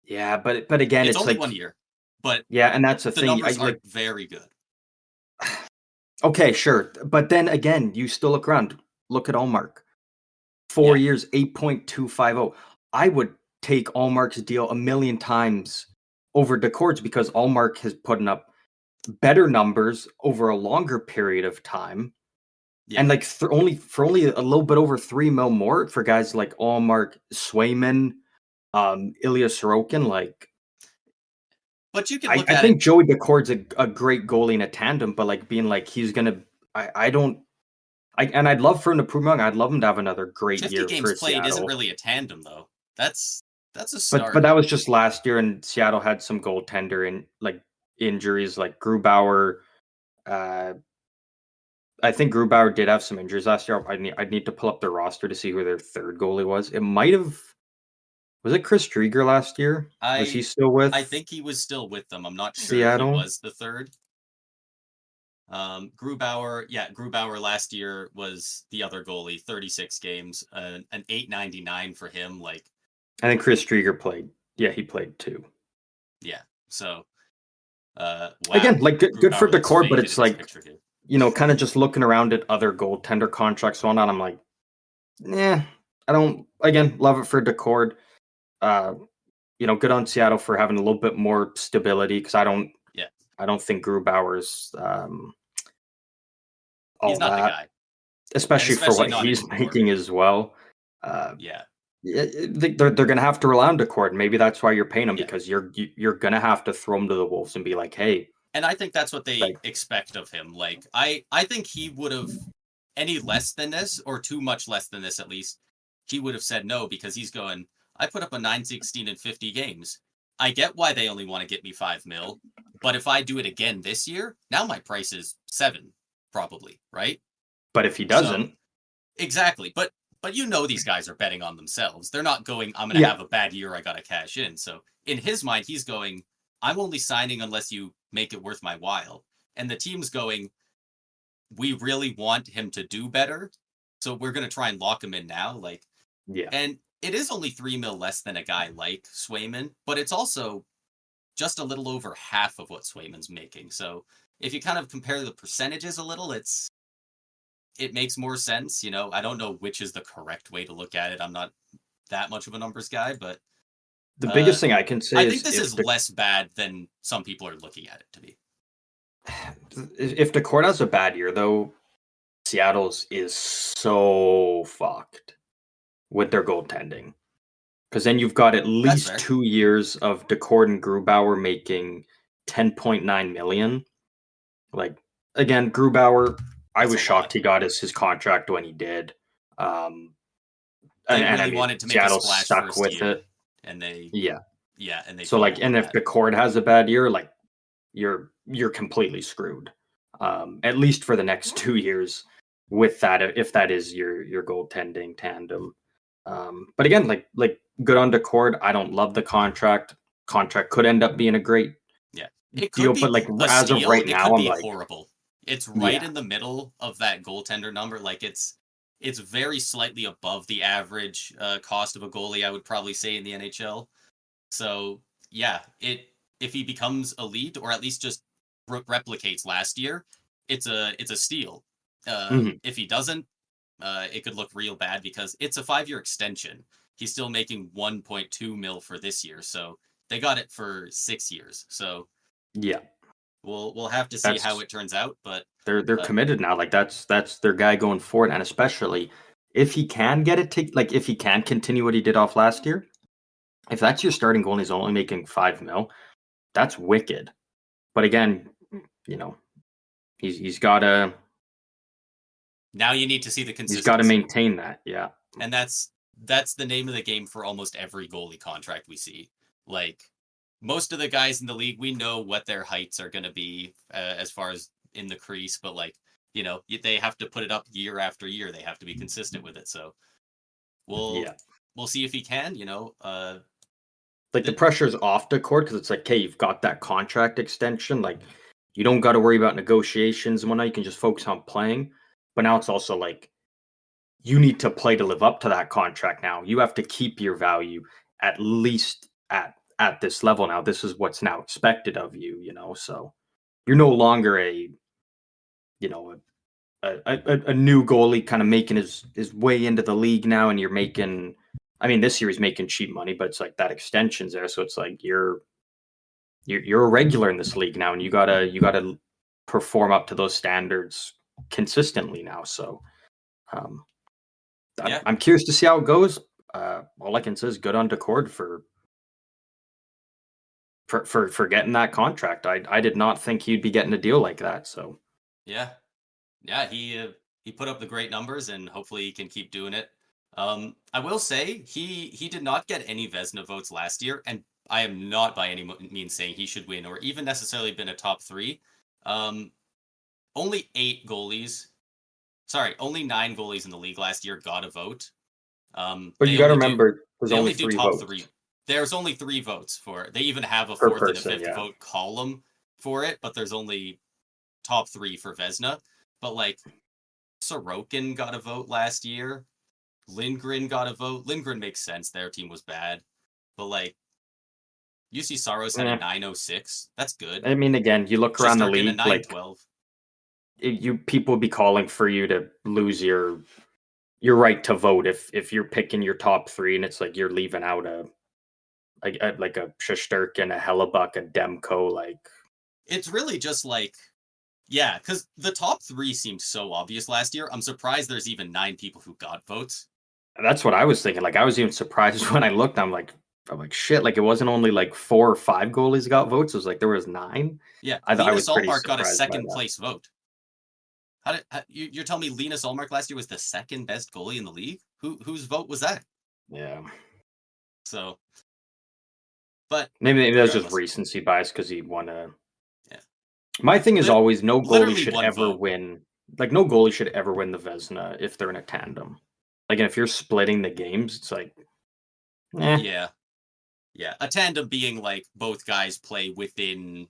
Yeah, but again, It's it's only like 1 year, but yeah, and that's the the thing. I numbers are like very good. okay, sure, but then again, you still look around. Look at Allmark. 4 years, 8.250. I would take Allmark's deal a million times over Daccord's because Allmark has put up better numbers over a longer period of time. Yeah. And like only a little bit over 3 mil more for guys like Allmark, Swayman, Ilya Sorokin. Like But you can I, look I at it. think Joey Daccord's a great goalie in a tandem, but like being like he's gonna I don't and I'd love for him to prove wrong. I'd love him to have another great 50 year games for played isn't Seattle. really a tandem though. That's a But start. that was just last year, and Seattle had some goaltender and like injuries, like Grubauer. Uh, I think Grubauer did have some injuries last year. I'd need to pull up their roster to see who their third goalie was. It might have was it Chris Drieger last year? Was he I still I with think he was still with them. I'm not sure if he Seattle? was the third. Grubauer last year was the other goalie, 36 games, an 899 for him. Like, I think Chris Drieger played. Yeah, he played too. yeah. So, Again, wow, like good for Grubauer looks Daccord, but faded it's in this like picture here. kind of just looking around at other goaltender contracts going on. I'm like, yeah, I don't. Again, love it for Daccord. Uh, good on Seattle for having a little bit more stability because Yeah, I don't think Grubauer's he's all not the that, guy, and especially for especially what not he's anymore. making as well. Uh, Yeah, they're going to have to rely on Daccord. Maybe that's why you're paying him yeah. because you're going to have to throw him to the wolves and be like, hey, And I think that's what they like expect of him. Like, I think he would have any less than this, or too much less than this at least, he would have said no because he's going, I put up a 916 in 50 games. I get why they only want to get me 5 mil, but if I do it again this year, now my price is 7, probably, right? but if he So doesn't, exactly. But these guys are betting on themselves. They're not going, I'm gonna yeah, have a bad year, I gotta cash in. So in his mind, he's going, I'm only signing unless you make it worth my while. And the team's going, we really want him to do better. So we're gonna try and lock him in now. Like, yeah. and it is only 3 mil less than a guy like Swayman, but it's also just a little over half of what Swayman's making. So if you kind of compare the percentages a little, it makes more sense. I don't know which is the correct way to look at it. I'm not that much of a numbers guy, but The uh, biggest thing I can say I think is this is less bad than some people are looking at it to be. if Daccord has a bad year though, Seattle's is so fucked with their goaltending. Because then you've got at That's least fair. 2 years of Daccord and Grubauer making 10.9 million. Like again, Grubauer, I That's was a lot. shocked he got his contract when he did. Um, They and I really mean wanted to make a Seattle splash stuck first with year, it. and they Yeah. yeah, and they So like, fumbled and on if that. Daccord has a bad year, like you're completely screwed. At least for the next 2 years with that, if that is your goaltending tandem. But again, like good on Daccord. I don't love the contract. Contract could end up being a great Yeah, it deal, could but be like a as of steal. right It now, could I'm be like, horrible. It's right yeah, in the middle of that goaltender number. Like it's very slightly above the average cost of a goalie, I would probably say, in the NHL. So yeah, if he becomes elite or at least just replicates last year, it's a steal. mhm, If he doesn't, it could look real bad because it's a 5-year extension. He's still making 1.2 mil for this year, so they got it for 6 years. So yeah. we'll have to see how That's it turns out, but they're uh, committed now. Like that's their guy going forward, and especially if he can get it to like if he can continue what he did off last year. If that's your starting goal and he's only making 5 mil, that's wicked. But again, you know, he's got to Now you need to see the He's got to consistency. maintain that. Yeah. And that's the name of the game for almost every goalie contract we see. Like most of the guys in the league, we know what their heights are going to be as far as in the crease, but like, they have to put it up year after year. They have to be consistent with it. So we'll Yeah. we'll see if he can, Like the pressure's off Daccord because it's like, hey, you've got that contract extension. Like you don't got to worry about negotiations and whatnot. You can just focus on playing. But now it's also like you need to play to live up to that contract now. You have to keep your value at least at this level now. This is what's now expected of you, So you're no longer you know, a new goalie kind of making his way into the league now, and you're making. I mean, this year he's making cheap money, but it's like that extension's there, so it's like you're a regular in this league now, and you gotta perform up to those standards consistently now. So, um, yeah. I'm curious to see how it goes. All I can say is good on Daccord for getting that contract. I did not think he'd be getting a deal like that. So Yeah. Yeah, he put up the great numbers, and hopefully he can keep doing it. I will say he did not get any Vezina votes last year, and I am not by any means saying he should win or even necessarily been a top three. Um, only only 9 goalies in the league last year got a vote. but They you got to only do remember, there's they only only do three top votes three. There's only 3 votes for it. They even have a per fourth and a person. fifth Yeah. vote column for it, but there's only top 3 for Vezina. But like Sorokin got a vote last year. Lindgren got a vote. Lindgren makes sense. Their team was bad. But like UC Saros had a 906. That's good. I mean, again, you look around the Shesterkin a league, like 912. people would be calling for you to lose your right to vote if you're picking your top three, and it's like you're leaving out like a Shesterkin, a Hellebuck, a Demko. Like It's really just like, yeah, because the top 3 seemed so obvious last year. I'm surprised there's even 9 people who got votes. that's what I was thinking. Like I was even surprised when I looked. I'm like shit. Like it wasn't only like 4 or 5 goalies got votes. It was like there was 9. Yeah, I was Linus pretty Ullmark got a surprised by second that. place vote. You're telling me Linus Ullmark last year was the second best goalie in the league? Whose vote was that? Yeah. So, but Maybe that was just regardless, recency bias because he won a. yeah, My thing is always no goalie literally should 1 ever vote. win. Like no goalie should ever win the Vezina if they're in a tandem. Like if you're splitting the games, it's like, Yeah, yeah. A tandem being like both guys play within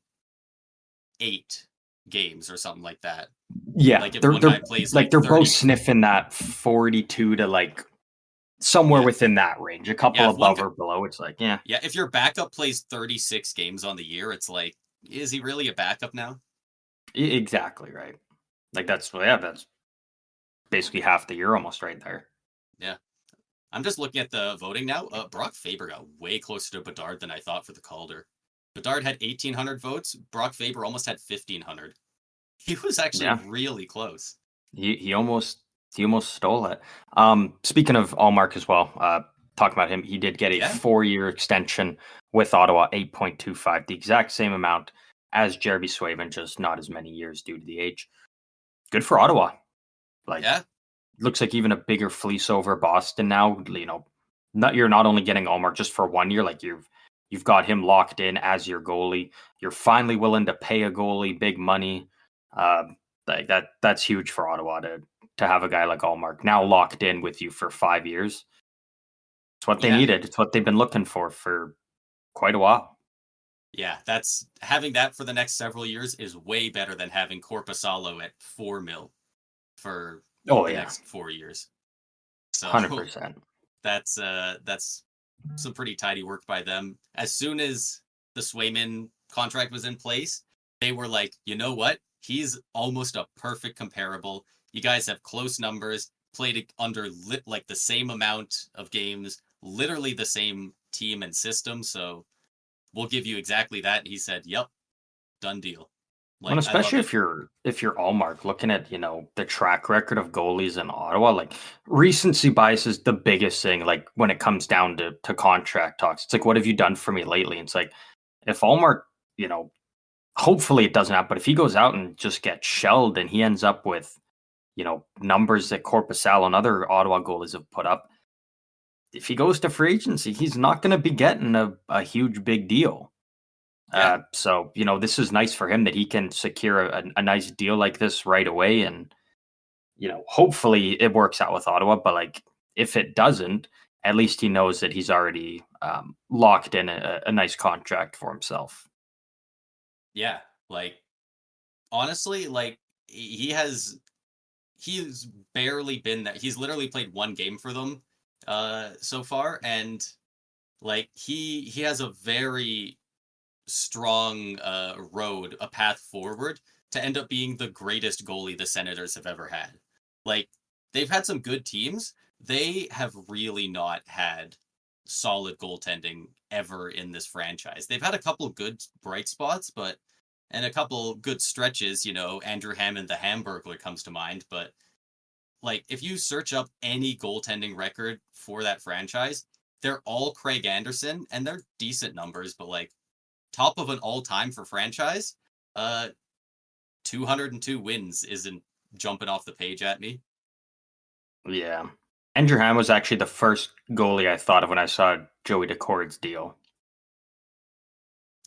8 games or something like that. yeah, Like if they're one guy plays like they're 30. both sniffing that 42 to like somewhere Yeah, within that range, a couple yeah. If one above or below. It's like, yeah, Yeah, if your backup plays 36 games on the year, it's like, is he really a backup now? exactly right. Like that's basically half the year almost right there. Yeah. I'm just looking at the voting now. Brock Faber got way closer to Bedard than I thought for the Calder. Bedard had 1,800 votes. Brock Faber almost had 1,500. He was actually Yeah, really close. he almost stole it. Speaking of Allmark as well, talking about him, he did get a Yeah. 4-year extension with Ottawa, 8.25, the exact same amount as Jeremy Swayman, just not as many years due to the age. Good for Ottawa. Like, Yeah. looks like even a bigger fleece over Boston now. You're not only getting Allmark just for 1 year, like you've got him locked in as your goalie. You're finally willing to pay a goalie big money. Like that's huge for Ottawa to have a guy like Allmark now locked in with you for 5 years. It's what they Yeah. needed. It's what they've been looking for quite a while. Yeah. That's having that for the next several years is way better than having Corpusalo at 4 mil for Oh the yeah, next 4 years. So 100%. that's some pretty tidy work by them. As soon as the Swayman contract was in place, they were like, you know what? He's almost a perfect comparable. You guys have close numbers, played under like the same amount of games, literally the same team and system. So we'll give you exactly that. He said, "Yep, done deal." And Like I love especially it. if you're Allmark, looking at the track record of goalies in Ottawa, like recency bias is the biggest thing. Like when it comes down to contract talks, it's like, what have you done for me lately? And it's like if Allmark, you know, hopefully it doesn't happen, but if he goes out and just gets shelled and he ends up with numbers that Korpisalo and other Ottawa goalies have put up. If he goes to free agency, he's not going to be getting a huge big deal. Yeah. So, this is nice for him that he can secure a nice deal like this right away. And, hopefully it works out with Ottawa. But like, if it doesn't, at least he knows that he's already locked in a nice contract for himself. Yeah. Like, honestly, like he's barely been that. He's literally played one game for them so far. And like, he has a very strong road, a path forward to end up being the greatest goalie the Senators have ever had. Like, they've had some good teams. They have really not had solid goaltending ever in this franchise. They've had a couple good bright spots, and a couple good stretches, Andrew Hammond, the Hamburglar comes to mind, but like if you search up any goaltending record for that franchise, they're all Craig Anderson and they're decent numbers, but like top of an all-time for franchise, 202 wins isn't jumping off the page at me. Yeah. Andrew Hammond was actually the first goalie I thought of when I saw Joey Daccord's deal.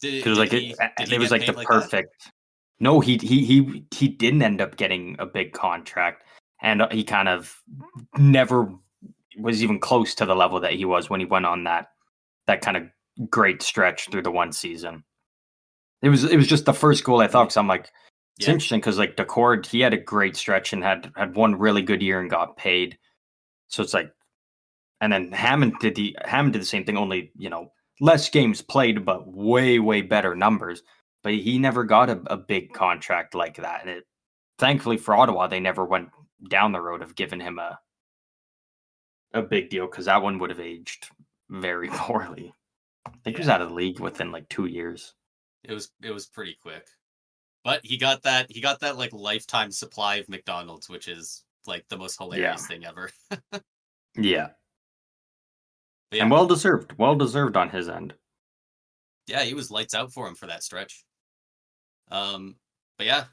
Because it was like the perfect. That? No, he didn't end up getting a big contract, and he kind of never was even close to the level that he was when he went on that kind of great stretch through the one season. It was just the first goal I thought, because I'm like, it's interesting because like Daccord, he had a great stretch and had one really good year and got paid. So it's like, and then Hammond did the same thing, only less games played, but way, way better numbers. But he never got a big contract like that. And thankfully for Ottawa, they never went down the road of giving him a big deal, because that one would have aged very poorly. I think he was out of the league within like 2 years. It was pretty quick. But he got that like lifetime supply of McDonald's, which is like the most hilarious thing ever. Yeah. And well deserved on his end. Yeah, he was lights out for him for that stretch. But yeah,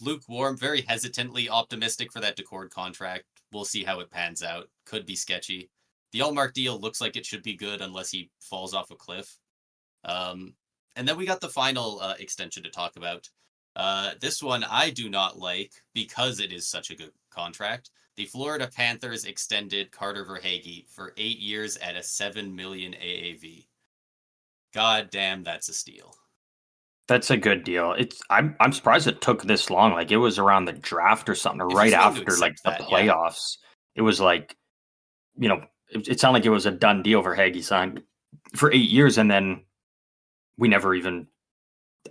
lukewarm, very hesitantly optimistic for that Daccord contract. We'll see how it pans out. Could be sketchy. The Ullmark deal looks like it should be good unless he falls off a cliff. And then we got the final extension to talk about. This one I do not like because it is such a good contract. The Florida Panthers extended Carter Verhaeghe for 8 years at a $7 million AAV. God damn, that's a steal. That's a good deal. I'm surprised it took this long. Like, it was around the draft or something, or right after like the playoffs. Yeah. It was like, it sounded like it was a done deal. Verhaeghe signed for 8 years, and then we never even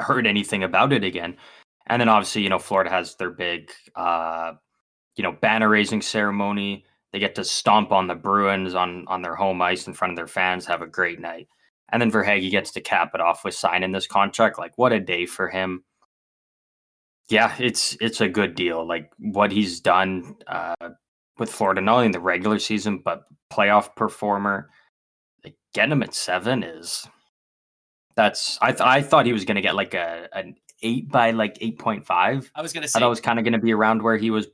heard anything about it again. And then obviously, Florida has their big, banner raising ceremony. They get to stomp on the Bruins on their home ice in front of their fans, have a great night. And then Verhaeghe gets to cap it off with signing this contract. Like, what a day for him. Yeah, it's a good deal. Like, what he's done with Florida, not only in the regular season, but playoff performer. Like, getting him at 7 is... I thought he was going to get like an 8 by like 8.5. I was going to say... I thought it was kind of going to be around where he was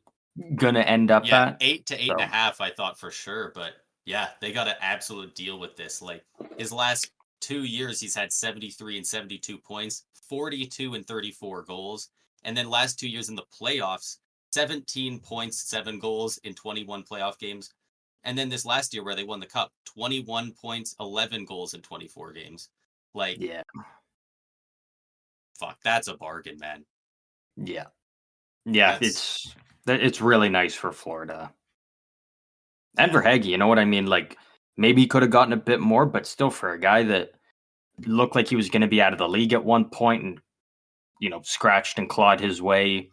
going to end up at. 8 to 8.5, I thought for sure. But yeah, they got an absolute deal with this. Like, his last 2 years, he's had 73 and 72 points, 42 and 34 goals. And then last 2 years in the playoffs, 17 points, 7 goals in 21 playoff games. And then this last year where they won the cup, 21 points, 11 goals in 24 games. Like, yeah. Fuck, that's a bargain, man. Yeah. Yeah, it's really nice for Florida. And Verhaeghe, you know what I mean? Like, maybe he could have gotten a bit more, but still, for a guy that looked like he was going to be out of the league at one point and, scratched and clawed his way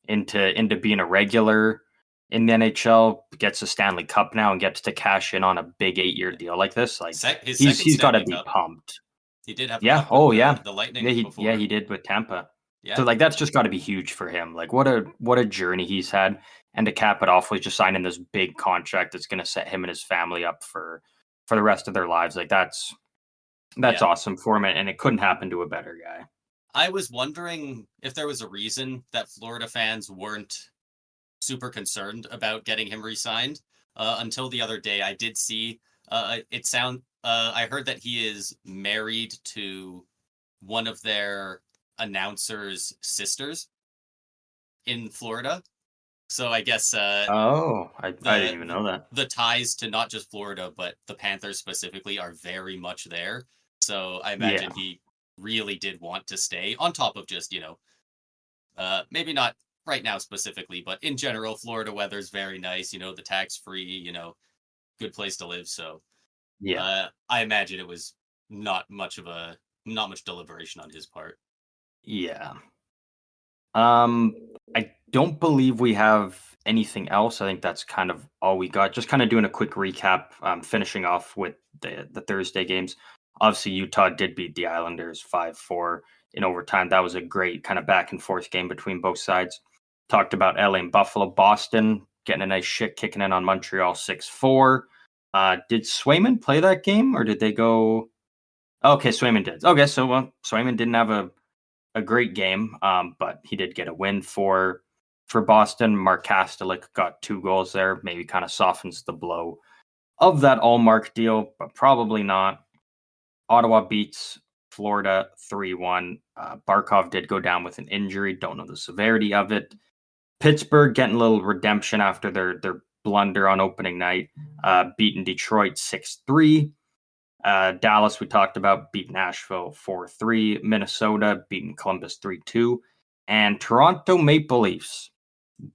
into being a regular in the NHL, gets a Stanley Cup now and gets to cash in on a big 8-year deal like this. Like, he's got to be pumped. He did have the Lightning. He did with Tampa. Yeah. So like, that's just got to be huge for him. Like, what a journey he's had, and to cap it off with just signing this big contract that's going to set him and his family up for the rest of their lives. Like, that's awesome for him, and it couldn't happen to a better guy. I was wondering if there was a reason that Florida fans weren't super concerned about getting him re-signed until the other day. I did see I heard that he is married to one of their announcers' sisters in Florida. So I guess Oh, I didn't the even know that. the ties to not just Florida but the Panthers specifically are very much there. So I Yeah, imagine he really did want to stay on top of just, maybe not right now specifically, but in general, Florida weather's very nice, the tax free, good place to live. So yeah, I imagine it was not much of a not much deliberation on his part. yeah. Um, I don't believe we have anything else. I think that's kind of all we got. Just kind of doing a quick recap, finishing off with the Thursday games. Obviously, Utah did beat the Islanders 5-4 in overtime. That was a great kind of back and forth game between both sides. Talked about LA and Buffalo, Boston getting a nice shit kicking in on Montreal 6-4. Did Swayman play that game or did they go? Okay, Swayman did. Okay, so Swayman didn't have a great game, but he did get a win for Boston. Mark Kastelik got 2 goals there. Maybe kind of softens the blow of that Ullmark deal, but probably not. Ottawa beats Florida 3-1. Barkov did go down with an injury. Don't know the severity of it. Pittsburgh getting a little redemption after their blunder on opening night, beating Detroit 6-3. Dallas, we talked about, beat Nashville 4-3. Minnesota beating Columbus 3-2. And Toronto Maple Leafs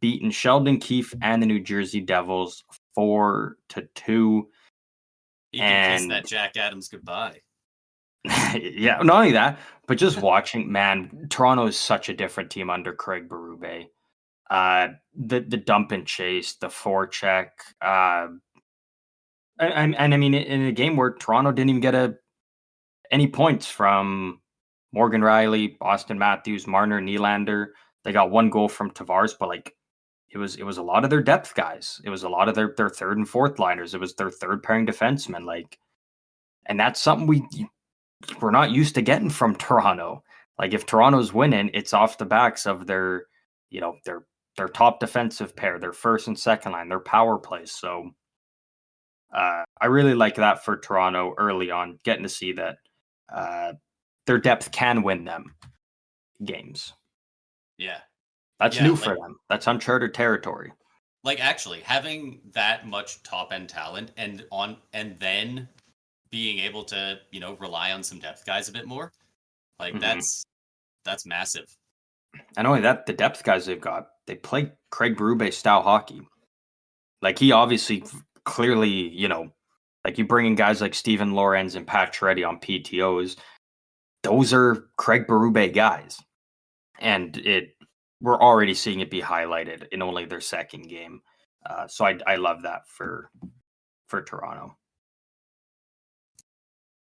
beating Sheldon Keefe and the New Jersey Devils 4-2. He can kiss And that Jack Adams goodbye. yeah, not only that, but just watching, man, Toronto is such a different team under Craig Berube. The dump and chase, the forecheck, and I mean, in a game where Toronto didn't even get any points from Morgan Riley, Austin Matthews, Marner, Nylander. They got 1 goal from Tavares, but like it was a lot of their depth guys. It was a lot of their third and fourth liners. It was their third pairing defensemen. Like, and that's something we're not used to getting from Toronto. Like if Toronto's winning, it's off the backs of you know, their top defensive pair, their first and second line, their power plays. So I really like that for Toronto early on, getting to see that their depth can win them games. Yeah. That's Yeah, new for them. That's uncharted territory. like actually having that much top end talent and then being able to, rely on some depth guys a bit more. Like Mhm. that's massive. And only that, the depth guys they've got, they play Craig Berube style hockey. Like he obviously clearly, like you bring in guys like Steven Lorenz and Pat Shreddy on PTOs. Those are Craig Berube guys. And we're already seeing it be highlighted in only their second game. So I love that for Toronto.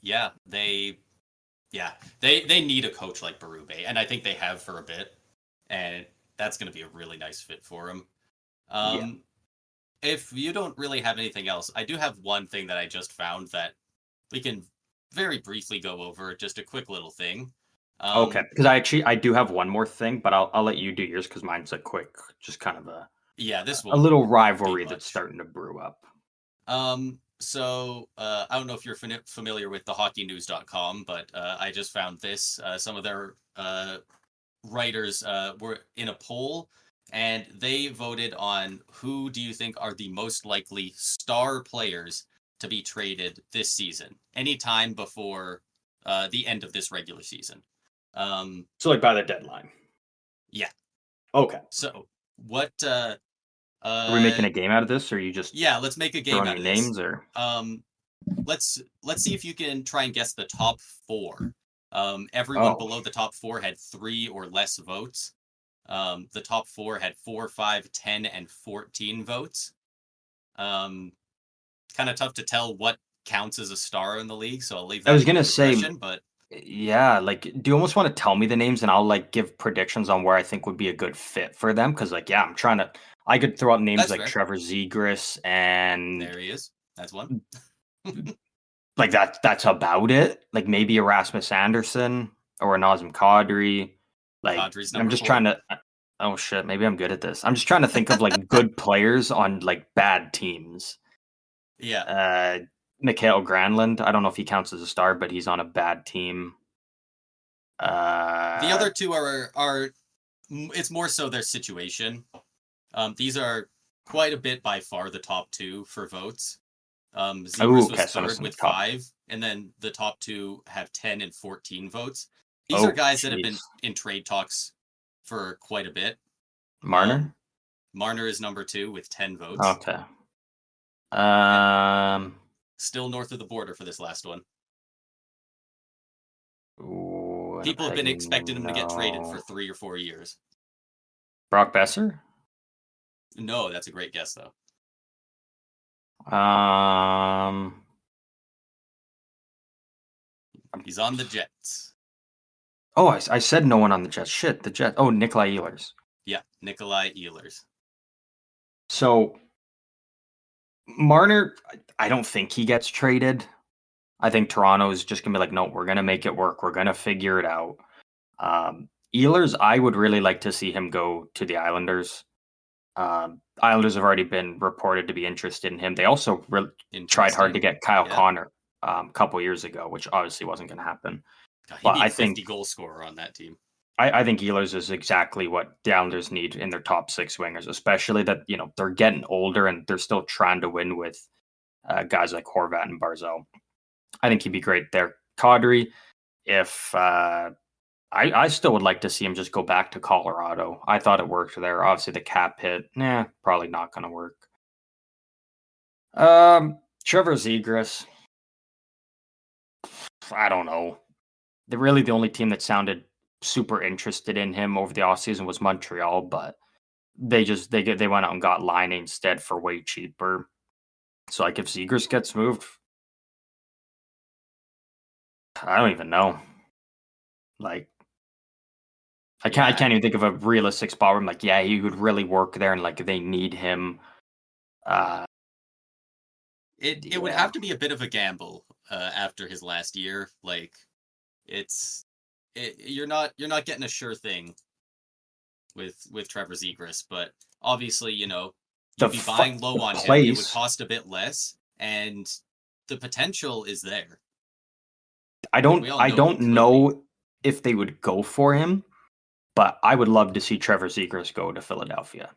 Yeah, they need a coach like Berube, and I think they have for a bit, and that's going to be a really nice fit for him. Yeah. If you don't really have anything else, I do have one thing that I just found that we can very briefly go over. Just a quick little thing. Okay. Because I do have one more thing, but I'll let you do yours because mine's a quick, just kind of Yeah, this a won't little be rivalry that's much. starting to brew up. So I don't know if you're familiar with the hockeynews.com, but I just found this. Some of their writers were in a poll, and they voted on who do you think are the most likely star players to be traded this season, anytime before the end of this regular season. So like by the deadline. Yeah. Okay. So what? Are we making a game out of this, or are you just Yeah. Let's make a game throwing out me of this. names, or Um, let's see if you can try and guess the top four. Everyone oh, below the top four had 3 or less votes. The top four had 4, 5, 10, and 14 votes. Kind of tough to tell what counts as a star in the league, so I'll leave I that was to your gonna say, discretion. But yeah, like, do you almost want to tell me the names and I'll like give predictions on where I think would be a good fit for them? Because like, yeah, I could throw out names that's like fair. Trevor Zegras and There he is. That's one. like that's about it. Like maybe Erasmus Anderson. or a Nazem Kadri. Like, Kadri's I'm number just 4. trying to. Oh shit, maybe I'm good at this. I'm just trying to think of like good players on like bad teams. Yeah. Mikael Granlund. I don't know if he counts as a star, but he's on a bad team. The other two are it's more so their situation. These are quite a bit by far the top 2 for votes. Zegras was third with 5, and then the top 2 have 10 and 14 votes. These are guys that have been in trade talks for quite a bit. Marner? Marner is number 2 with 10 votes. Okay. Still north of the border for this last one. Ooh, People have been expecting him to get traded for 3 or 4 years. Brock Besser? No, that's a great guess though. He's on the Jets. Oh, I said no one on the Jets. Shit, the Jets. Oh, Nikolai Ehlers. Yeah, Nikolai Ehlers. So, Marner, I don't think he gets traded. I think Toronto is just going to be like, no, we're going to make it work. We're going to figure it out. Ehlers, I would really like to see him go to the Islanders. Islanders have already been reported to be interested in him. They also tried hard to get Kyle Connor a couple years ago, which obviously wasn't going to happen. God, he need 50 goal scorer on that team. I think Ehlers is exactly what the Islanders need in their top 6 wingers, especially that, they're getting older and they're still trying to win with guys like Horvat and Barzal. I think he'd be great there. Kadri, if I still would like to see him just go back to Colorado. I thought it worked there. Obviously, the cap hit, probably not going to work. Trevor Zegras, I don't know. The only team that sounded super interested in him over the offseason was Montreal, but they went out and got Line instead for way cheaper. So like if Zegras gets moved, I don't even know. Like I can't even think of a realistic spot where I'm like, yeah, he would really work there and like they need him. It would have to be a bit of a gamble after his last year. Like you're not getting a sure thing with Trevor Zegras, but obviously, you'd be buying low on him. It would cost a bit less, and the potential is there. I don't know if they would go for him, but I would love to see Trevor Zegras go to Philadelphia.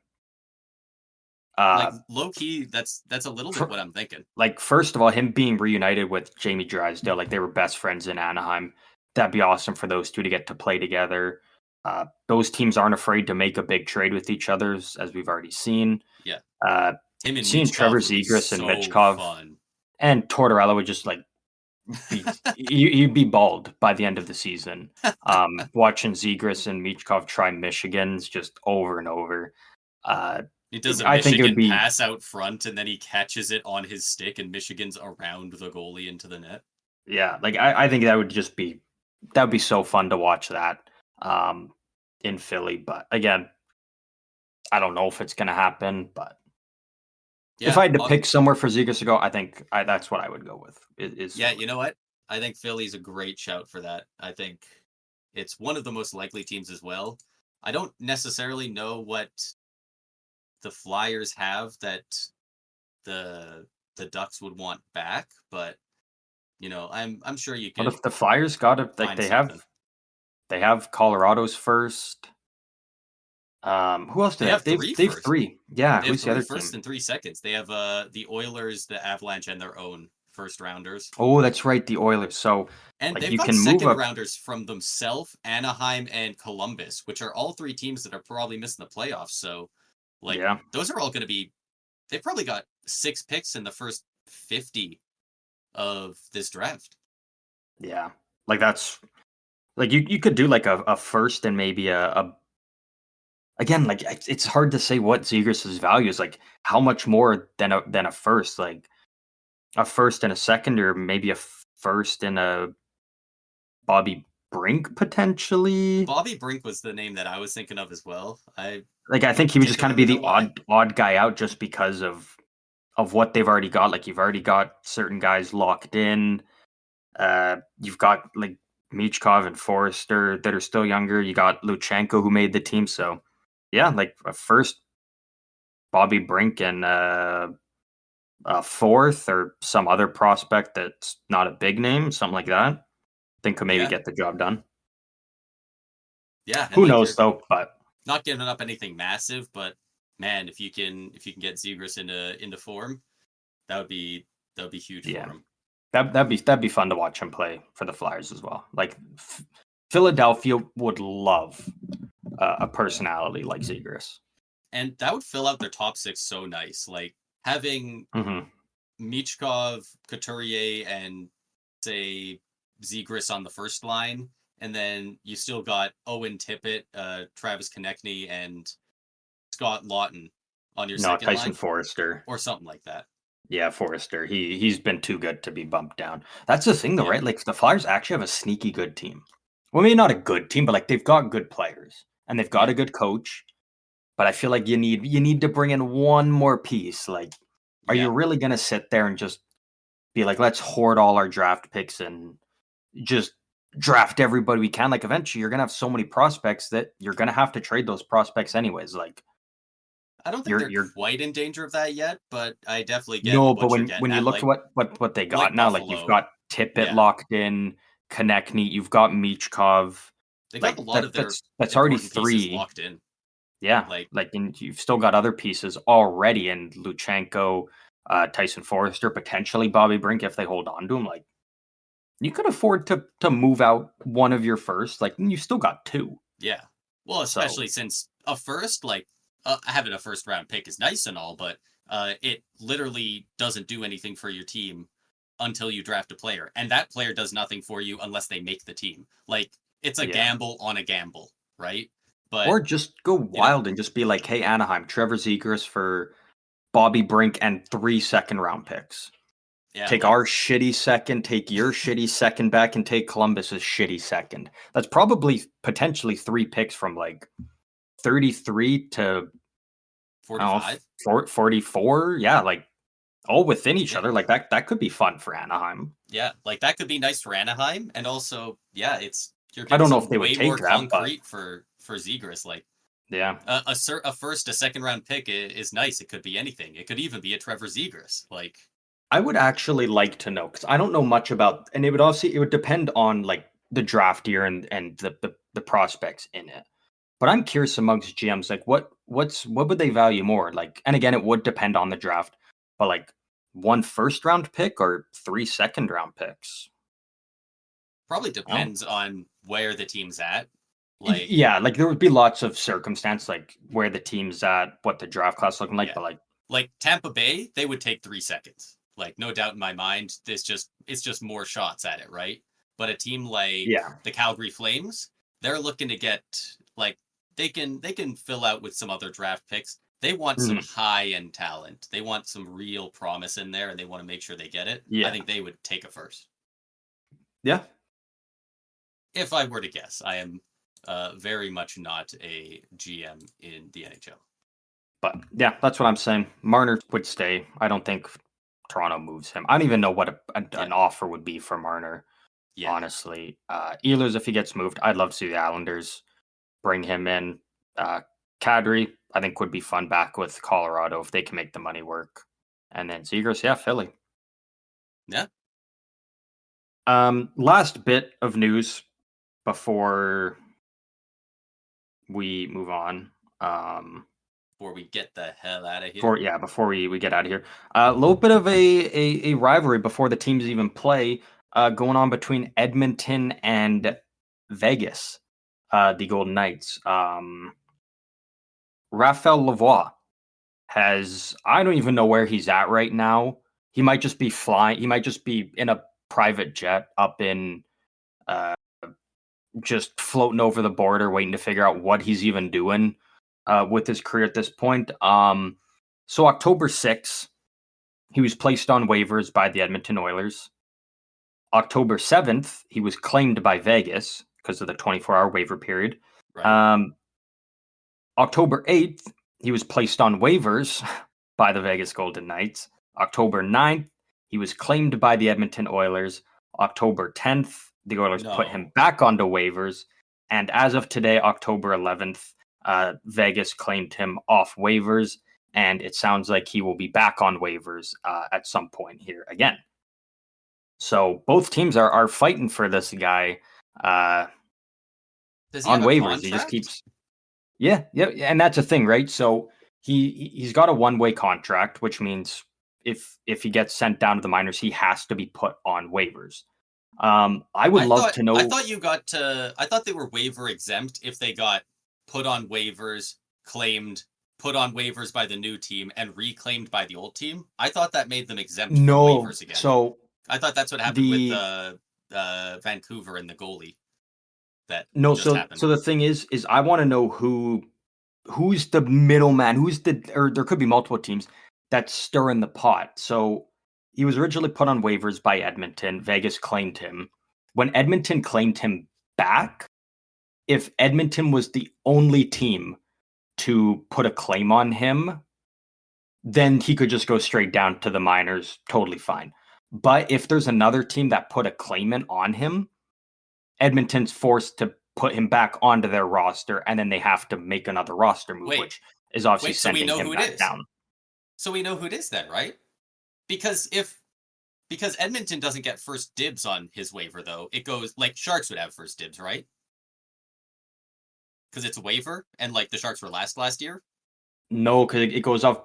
Like low key, that's a little bit what I'm thinking. Like first of all, him being reunited with Jamie Drysdale, like they were best friends in Anaheim. That'd be awesome for those two to get to play together. Those teams aren't afraid to make a big trade with each other, as we've already seen. Yeah. Him and seeing Trevor Zegras and Michkov and Tortorella would just like you'd be bald by the end of the season. Watching Zegras and Michkov try Michigan's just over and over. He does a Michigan pass out front, and then he catches it on his stick, and Michigan's around the goalie into the net. Yeah, like I think that would be so fun to watch that in Philly. But again, I don't know if it's going to happen. But if I had to pick somewhere for Zegras to go, I think that's what I would go with. Yeah, you know what? I think Philly's a great shout for that. I think it's one of the most likely teams as well. I don't necessarily know what the Flyers have that the Ducks would want back, but I'm sure you can. What if the Flyers got it? Like they have Colorado's first. Who else do they have? They have 3. Yeah, who's the other team? First and 3 seconds. They have the Oilers, the Avalanche, and their own first rounders. Oh, that's right, the Oilers. So and they've got second rounders from themselves, Anaheim, and Columbus, which are all 3 teams that are probably missing the playoffs. So, those are all going to be. They've probably got 6 picks in the first 50 of this draft. Yeah, like that's like you could do like a first and maybe a. Again, like it's hard to say what Zegras' value is. Like how much more than a first, like a first and a second, or maybe a first and a Bobby Brink potentially. Bobby Brink was the name that I was thinking of as well. I think he would just kind of be the odd guy out just because of what they've already got. Like you've already got certain guys locked in. You've got like Michkov and Forrester that are still younger. You got Luchenko who made the team. So, yeah, like a first Bobby Brink and a fourth or some other prospect that's not a big name, something like that. I think could maybe Yeah. get the job done. Yeah. And Who like knows you're though? But not giving up anything massive, but man, if you can get Zegras into form, that would be huge for yeah, him. that'd be fun to watch him play for the Flyers as well. Like Philadelphia would love a personality like Zegras. And that would fill out their top six so nice. Like having Mm-hmm. Michkov, Couturier, and say Zegras on the first line, and then you still got Owen Tippett, Travis Konechny, and Scott Lawton on your No, second Tyson line, Forrester. or something like that. Yeah, Forrester. He's been too good to be bumped down. That's the thing though, Yeah, right? Like the Flyers actually have a sneaky good team. Well, maybe not a good team, but like they've got good players and they've got yeah, a good coach. But I feel like you need to bring in one more piece. Like, are yeah. you really gonna sit there and just be like, let's hoard all our draft picks and just draft everybody we can? Like eventually you're gonna have so many prospects that you're gonna have to trade those prospects anyways. Like I don't think you're they're you're quite in danger of that yet, but I definitely get no, but what you're when getting when you at. look at what they got Like now, like you've Buffalo, got Tippett yeah, locked in, Konechny, you've got Michkov, they got a like lot of their that's already important pieces three. locked in. Yeah, Like like and you've still got other pieces already, and Luchenko, Tyson Forrester, potentially Bobby Brink if they hold on to him. Like you could afford to move out one of your first. Like you still got two. yeah. Well, So especially since a first, like having a first round pick is nice and all, but it literally doesn't do anything for your team until you draft a player, and that player does nothing for you unless they make the team. Like it's a yeah. gamble on a gamble, right? But Or just go you know, wild and just be like, hey, Anaheim, Trevor Zegras for Bobby Brink and 3 second-round picks. yeah, Take like our shitty second, take your shitty second back, and take Columbus's shitty second. That's probably potentially 3 picks from like 33 to I don't know 45. 44. Yeah, like all within each Yeah, other. Like that could be fun for Anaheim. yeah, like that could be nice for Anaheim, and also, yeah, it's you're I getting don't know if something they would way more take that, but concrete for Zegras. Like yeah, a first, a second round pick is nice. It could be anything. It could even be a Trevor Zegras. Like, I would actually like to know because I don't know much about, and it would depend on like the draft year and the prospects in it. But I'm curious amongst GMs, like what would they value more? Like, and again, it would depend on the draft, but like 1 first round pick or 3 second round picks. probably Oh, depends on where the team's at. Like, yeah, like there would be lots of circumstance, like where the team's at, what the draft class looking like, yeah, but like, like Tampa Bay, they would take 3 seconds. Like, no doubt in my mind. It's just more shots at it, right? But a team like yeah, the Calgary Flames, they're looking to get like they can fill out with some other draft picks. They want some mhm, high end talent. They want some real promise in there, and they want to make sure they get it. I yeah, think they would take a first. yeah. If I were to guess, I am very much not a GM in the NHL. But yeah, that's what I'm saying. Marner would stay. I don't think Toronto moves him. I don't even know what Yeah, an offer would be for Marner. yeah, Honestly, Ehlers, if he gets moved, I'd love to see the Islanders bring him in. Kadri, I think would be fun back with Colorado if they can make the money work. And then Zegras, yeah, Philly. yeah. Last bit of news before we move on. Before we get the hell out of here. Before we get out of here, a little bit of a rivalry before the teams even play, going on between Edmonton and Vegas, the Golden Knights. Raphael Lavoie has, I don't even know where he's at right now. He might just be flying. He might just be in a private jet up in, uh, just floating over the border, waiting to figure out what he's even doing with his career at this point. So October 6th, he was placed on waivers by the Edmonton Oilers. October 7th, he was claimed by Vegas because of the 24-hour waiver period. Right. Um, October 8th, he was placed on waivers by the Vegas Golden Knights. October 9th, he was claimed by the Edmonton Oilers. October 10th, the Oilers put him No. back onto waivers. And as of today, October 11th, Vegas claimed him off waivers. And it sounds like he will be back on waivers at some point here again. So both teams are fighting for this guy Does he on have a waivers. He just contract? keeps, yeah, and that's a thing, right? So he's got a one-way contract, which means if he gets sent down to the minors, he has to be put on waivers. I would love to I know. thought you got to I thought they were waiver exempt if they got put on waivers, claimed, put on waivers by the new team, and reclaimed by the old team. I thought that made them exempt from No, waivers again. so I thought that's what happened with the Vancouver and the goalie that no, just so happened. so the thing is I want to know who's the middleman, or there could be multiple teams that's stirring the pot. So he was originally put on waivers by Edmonton. Vegas claimed him. When Edmonton claimed him back, if Edmonton was the only team to put a claim on him, then he could just go straight down to the minors, totally fine. But if there's another team that put a claimant on him, Edmonton's forced to put him back onto their roster, and then they have to make another roster move, Wait, which is obviously wait, so we sending know him who it back is. down. So we know who it is then, right? Because because Edmonton doesn't get first dibs on his waiver though, it goes like Sharks would have first dibs, right? Because it's a waiver, and like the Sharks were last year. No, because it goes off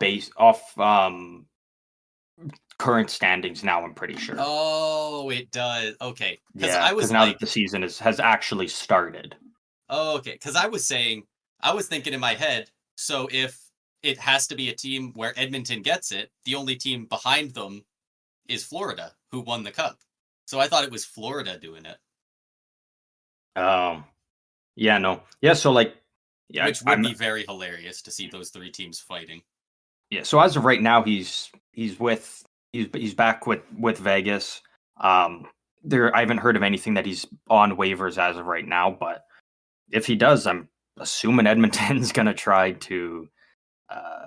current standings now. I'm pretty sure. Oh, it does. Okay, because Yeah, I because was now like, that the season has actually started. oh, okay, because I was saying, I was thinking in my head, so if it has to be a team where Edmonton gets it, the only team behind them is Florida, who won the cup. So I thought it was Florida doing it, Yeah, no, yeah. So like, yeah, which would be very hilarious to see those three teams fighting. yeah. So as of right now, he's back with Vegas. I haven't heard of anything that he's on waivers as of right now, but if he does, I'm assuming Edmonton's gonna try to uh,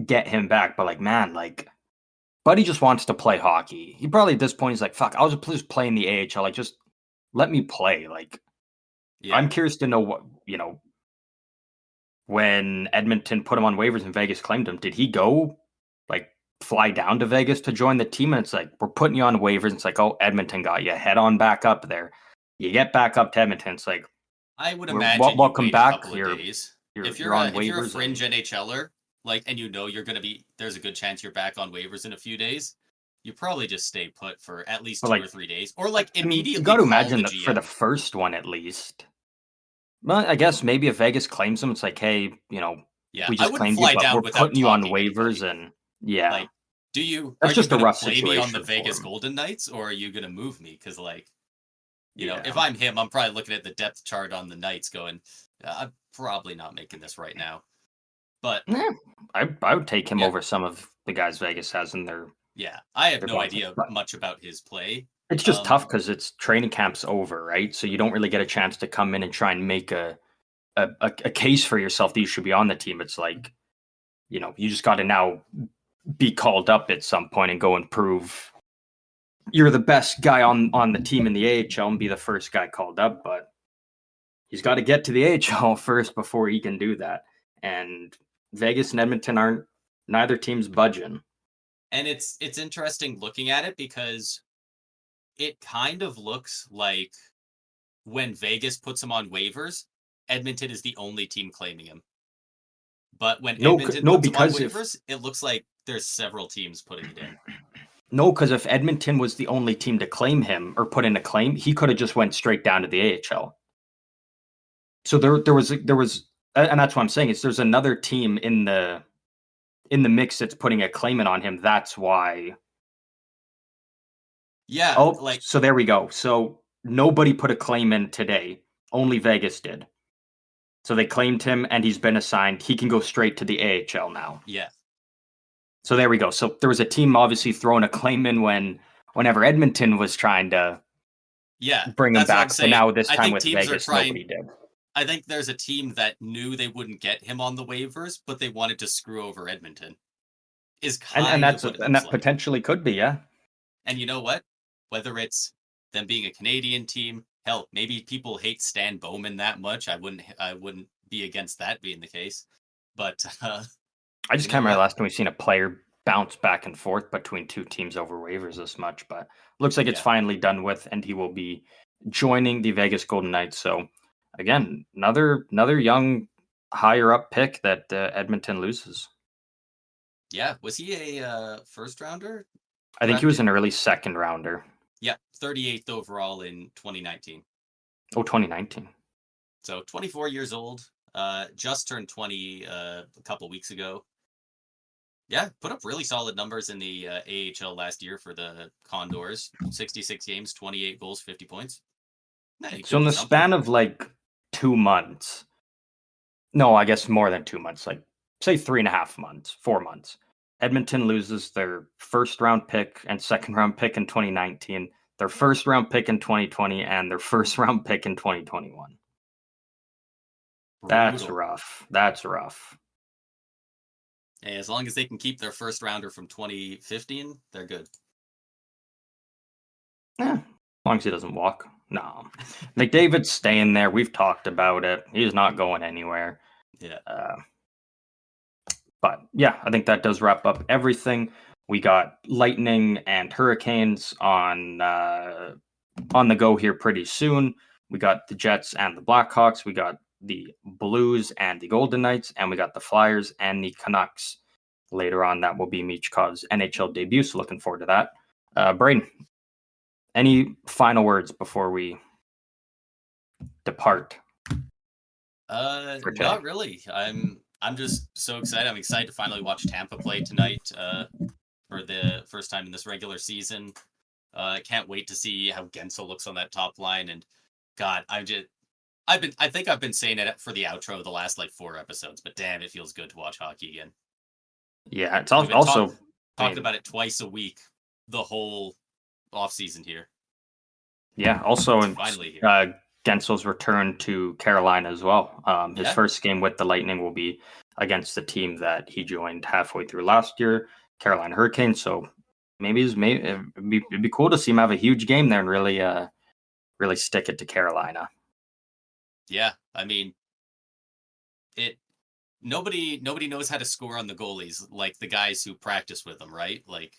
get him back. But like, man, like, Buddy just wants to play hockey. He probably at this point is like, fuck, I'll just play in the AHL. Like, just let me play. Like, Yeah, I'm curious to know what when Edmonton put him on waivers and Vegas claimed him. Did he go like fly down to Vegas to join the team? And it's like, we're putting you on waivers. And it's like, oh, Edmonton got you. Head on back up there. You get back up to Edmonton. It's like, I would imagine you welcome wait a back. couple of days. You're on If you're a waivers. fringe NHLer, like, and you know you're gonna be, there's a good chance you're back on waivers in a few days. You probably just stay put for at least 2 or 3 days, or like I mean, you immediately got to call imagine the that GM. for the first one at least. Well, I guess maybe if Vegas claims him, it's like, hey, Yeah, we I just wouldn't claimed you, fly but down we're without putting you on talking waivers, anybody. and yeah, Like, are you just a gonna rough play me on the situation for Vegas him. Golden Knights, or are you gonna move me? Because like, Yeah. if I'm him, I'm probably looking at the depth chart on the Knights, going, I'm probably not making this right now. But Yeah, I would take him yeah, over some of the guys Vegas has in their yeah, I have no bunch. idea But much about his play. it's just tough because it's training camp's over, right? So you don't really get a chance to come in and try and make a case for yourself that you should be on the team. It's like, you just got to now be called up at some point and go and prove you're the best guy on the team in the AHL and be the first guy called up. But he's got to get to the AHL first before he can do that. And Vegas and Edmonton aren't, neither team's budging. And it's interesting looking at it because it kind of looks like when Vegas puts him on waivers, Edmonton is the only team claiming him. But when Edmonton puts him on waivers, it looks like there's several teams putting it in. No, because if Edmonton was the only team to claim him or put in a claim, he could have just went straight down to the AHL. So there was, and that's what I'm saying is there's another team in the mix that's putting a claimant on him. That's why. Yeah. Oh, so there we go. So nobody put a claim in today. Only Vegas did. So they claimed him and he's been assigned. He can go straight to the AHL now. Yeah. So there we go. So there was a team obviously throwing a claim in whenever Edmonton was trying to bring him back. But now this time with Vegas, nobody did. I think there's a team that knew they wouldn't get him on the waivers, but they wanted to screw over Edmonton. Is kind and of what it looks that like. potentially could be, yeah. And you know what? Whether it's them being a Canadian team. Hell, maybe people hate Stan Bowman that much. I wouldn't be against that being the case. But I just you can't know remember the what? last time we've seen a player bounce back and forth between two teams over waivers this much, but looks like it's Yeah. finally done with, and he will be joining the Vegas Golden Knights. So again, another young higher up pick that Edmonton loses. Yeah. Was he a first rounder? I think he was Drafted? an early second rounder. Yeah, 38th overall in 2019. Oh, 2019. So 24 years old. Just turned 20 a couple weeks ago. Yeah, put up really solid numbers in the AHL last year for the Condors. 66 games, 28 goals, 50 points. Nah, it So could in be the something. span of like 2 months, no, I guess more than 2 months, like say 3.5 months, 4 months, Edmonton loses their first round pick and second round pick in 2019, their first round pick in 2020, and their first round pick in 2021. That's Brutal. rough. That's rough. Hey, as long as they can keep their first rounder from 2015, they're good. As long as he doesn't walk. No. McDavid's staying there. We've talked about it. He's not going anywhere. Yeah. But yeah, I think that does wrap up everything. We got Lightning and Hurricanes on the go here pretty soon. We got the Jets and the Blackhawks. We got the Blues and the Golden Knights, and we got the Flyers and the Canucks. Later on, that will be Michkov's NHL debut. So looking forward to that. Braden, any final words before we depart? For today? Not really. I'm just so excited. I'm excited to finally watch Tampa play tonight. For the first time in this regular season. I can't wait to see how Gensel looks on that top line. And God, I think I've been saying it for the outro the last like 4 episodes, but damn, it feels good to watch hockey again. Yeah, it's We've been also talked about it twice a week the whole off season here. Yeah, also It's finally here. Gensel's return to Carolina as well. His Yeah. first game with the Lightning will be against the team that he joined halfway through last year, Carolina Hurricanes. So maybe it'd be cool to see him have a huge game there and really stick it to Carolina. Yeah. I mean, nobody knows how to score on the goalies like the guys who practice with them, right? Like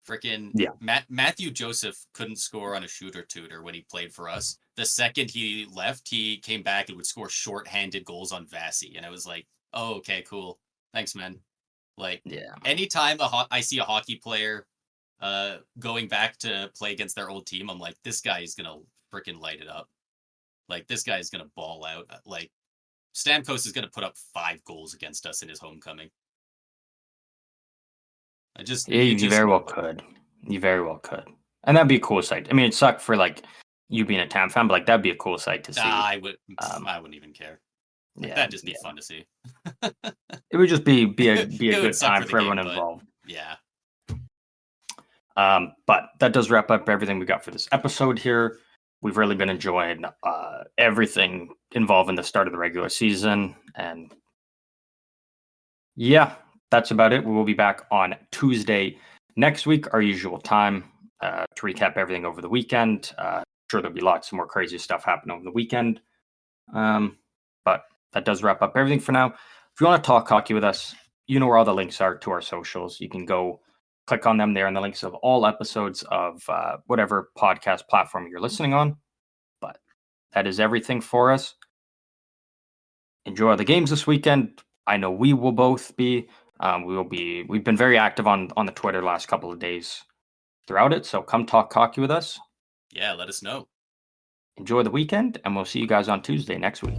freaking Yeah. Matthew Joseph couldn't score on a shooter tutor when he played for us. The second he left, he came back and would score short-handed goals on Vasi, and I was like, "Oh, okay, cool, thanks, man." Like, Yeah. anytime I see a hockey player going back to play against their old team, I'm like, this guy is gonna freaking light it up. Like, this guy is gonna ball out. Like, Stamkos is gonna put up 5 goals against us in his homecoming. Yeah, you very well could. You very well could. And that'd be a cool sight. I mean, it sucked for like you being a Tam fan, but like that'd be a cool sight to see. I wouldn't even care. Like, Yeah, that'd just be fun to see. It would just be a It would good suck time for game, everyone but involved. yeah. But that does wrap up everything we got for this episode here. We've really been enjoying everything involving the start of the regular season. And yeah, that's about it. We will be back on Tuesday next week, our usual time, to recap everything over the weekend. Sure, there'll be lots more crazy stuff happening over the weekend. But that does wrap up everything for now. If you want to talk hockey with us, you know where all the links are to our socials. You can go click on them there and the links of all episodes of whatever podcast platform you're listening on. But that is everything for us. Enjoy the games this weekend. I know we will both be. We've been very active on the Twitter last couple of days throughout it. So come talk hockey with us. Yeah, let us know. Enjoy the weekend, and we'll see you guys on Tuesday next week.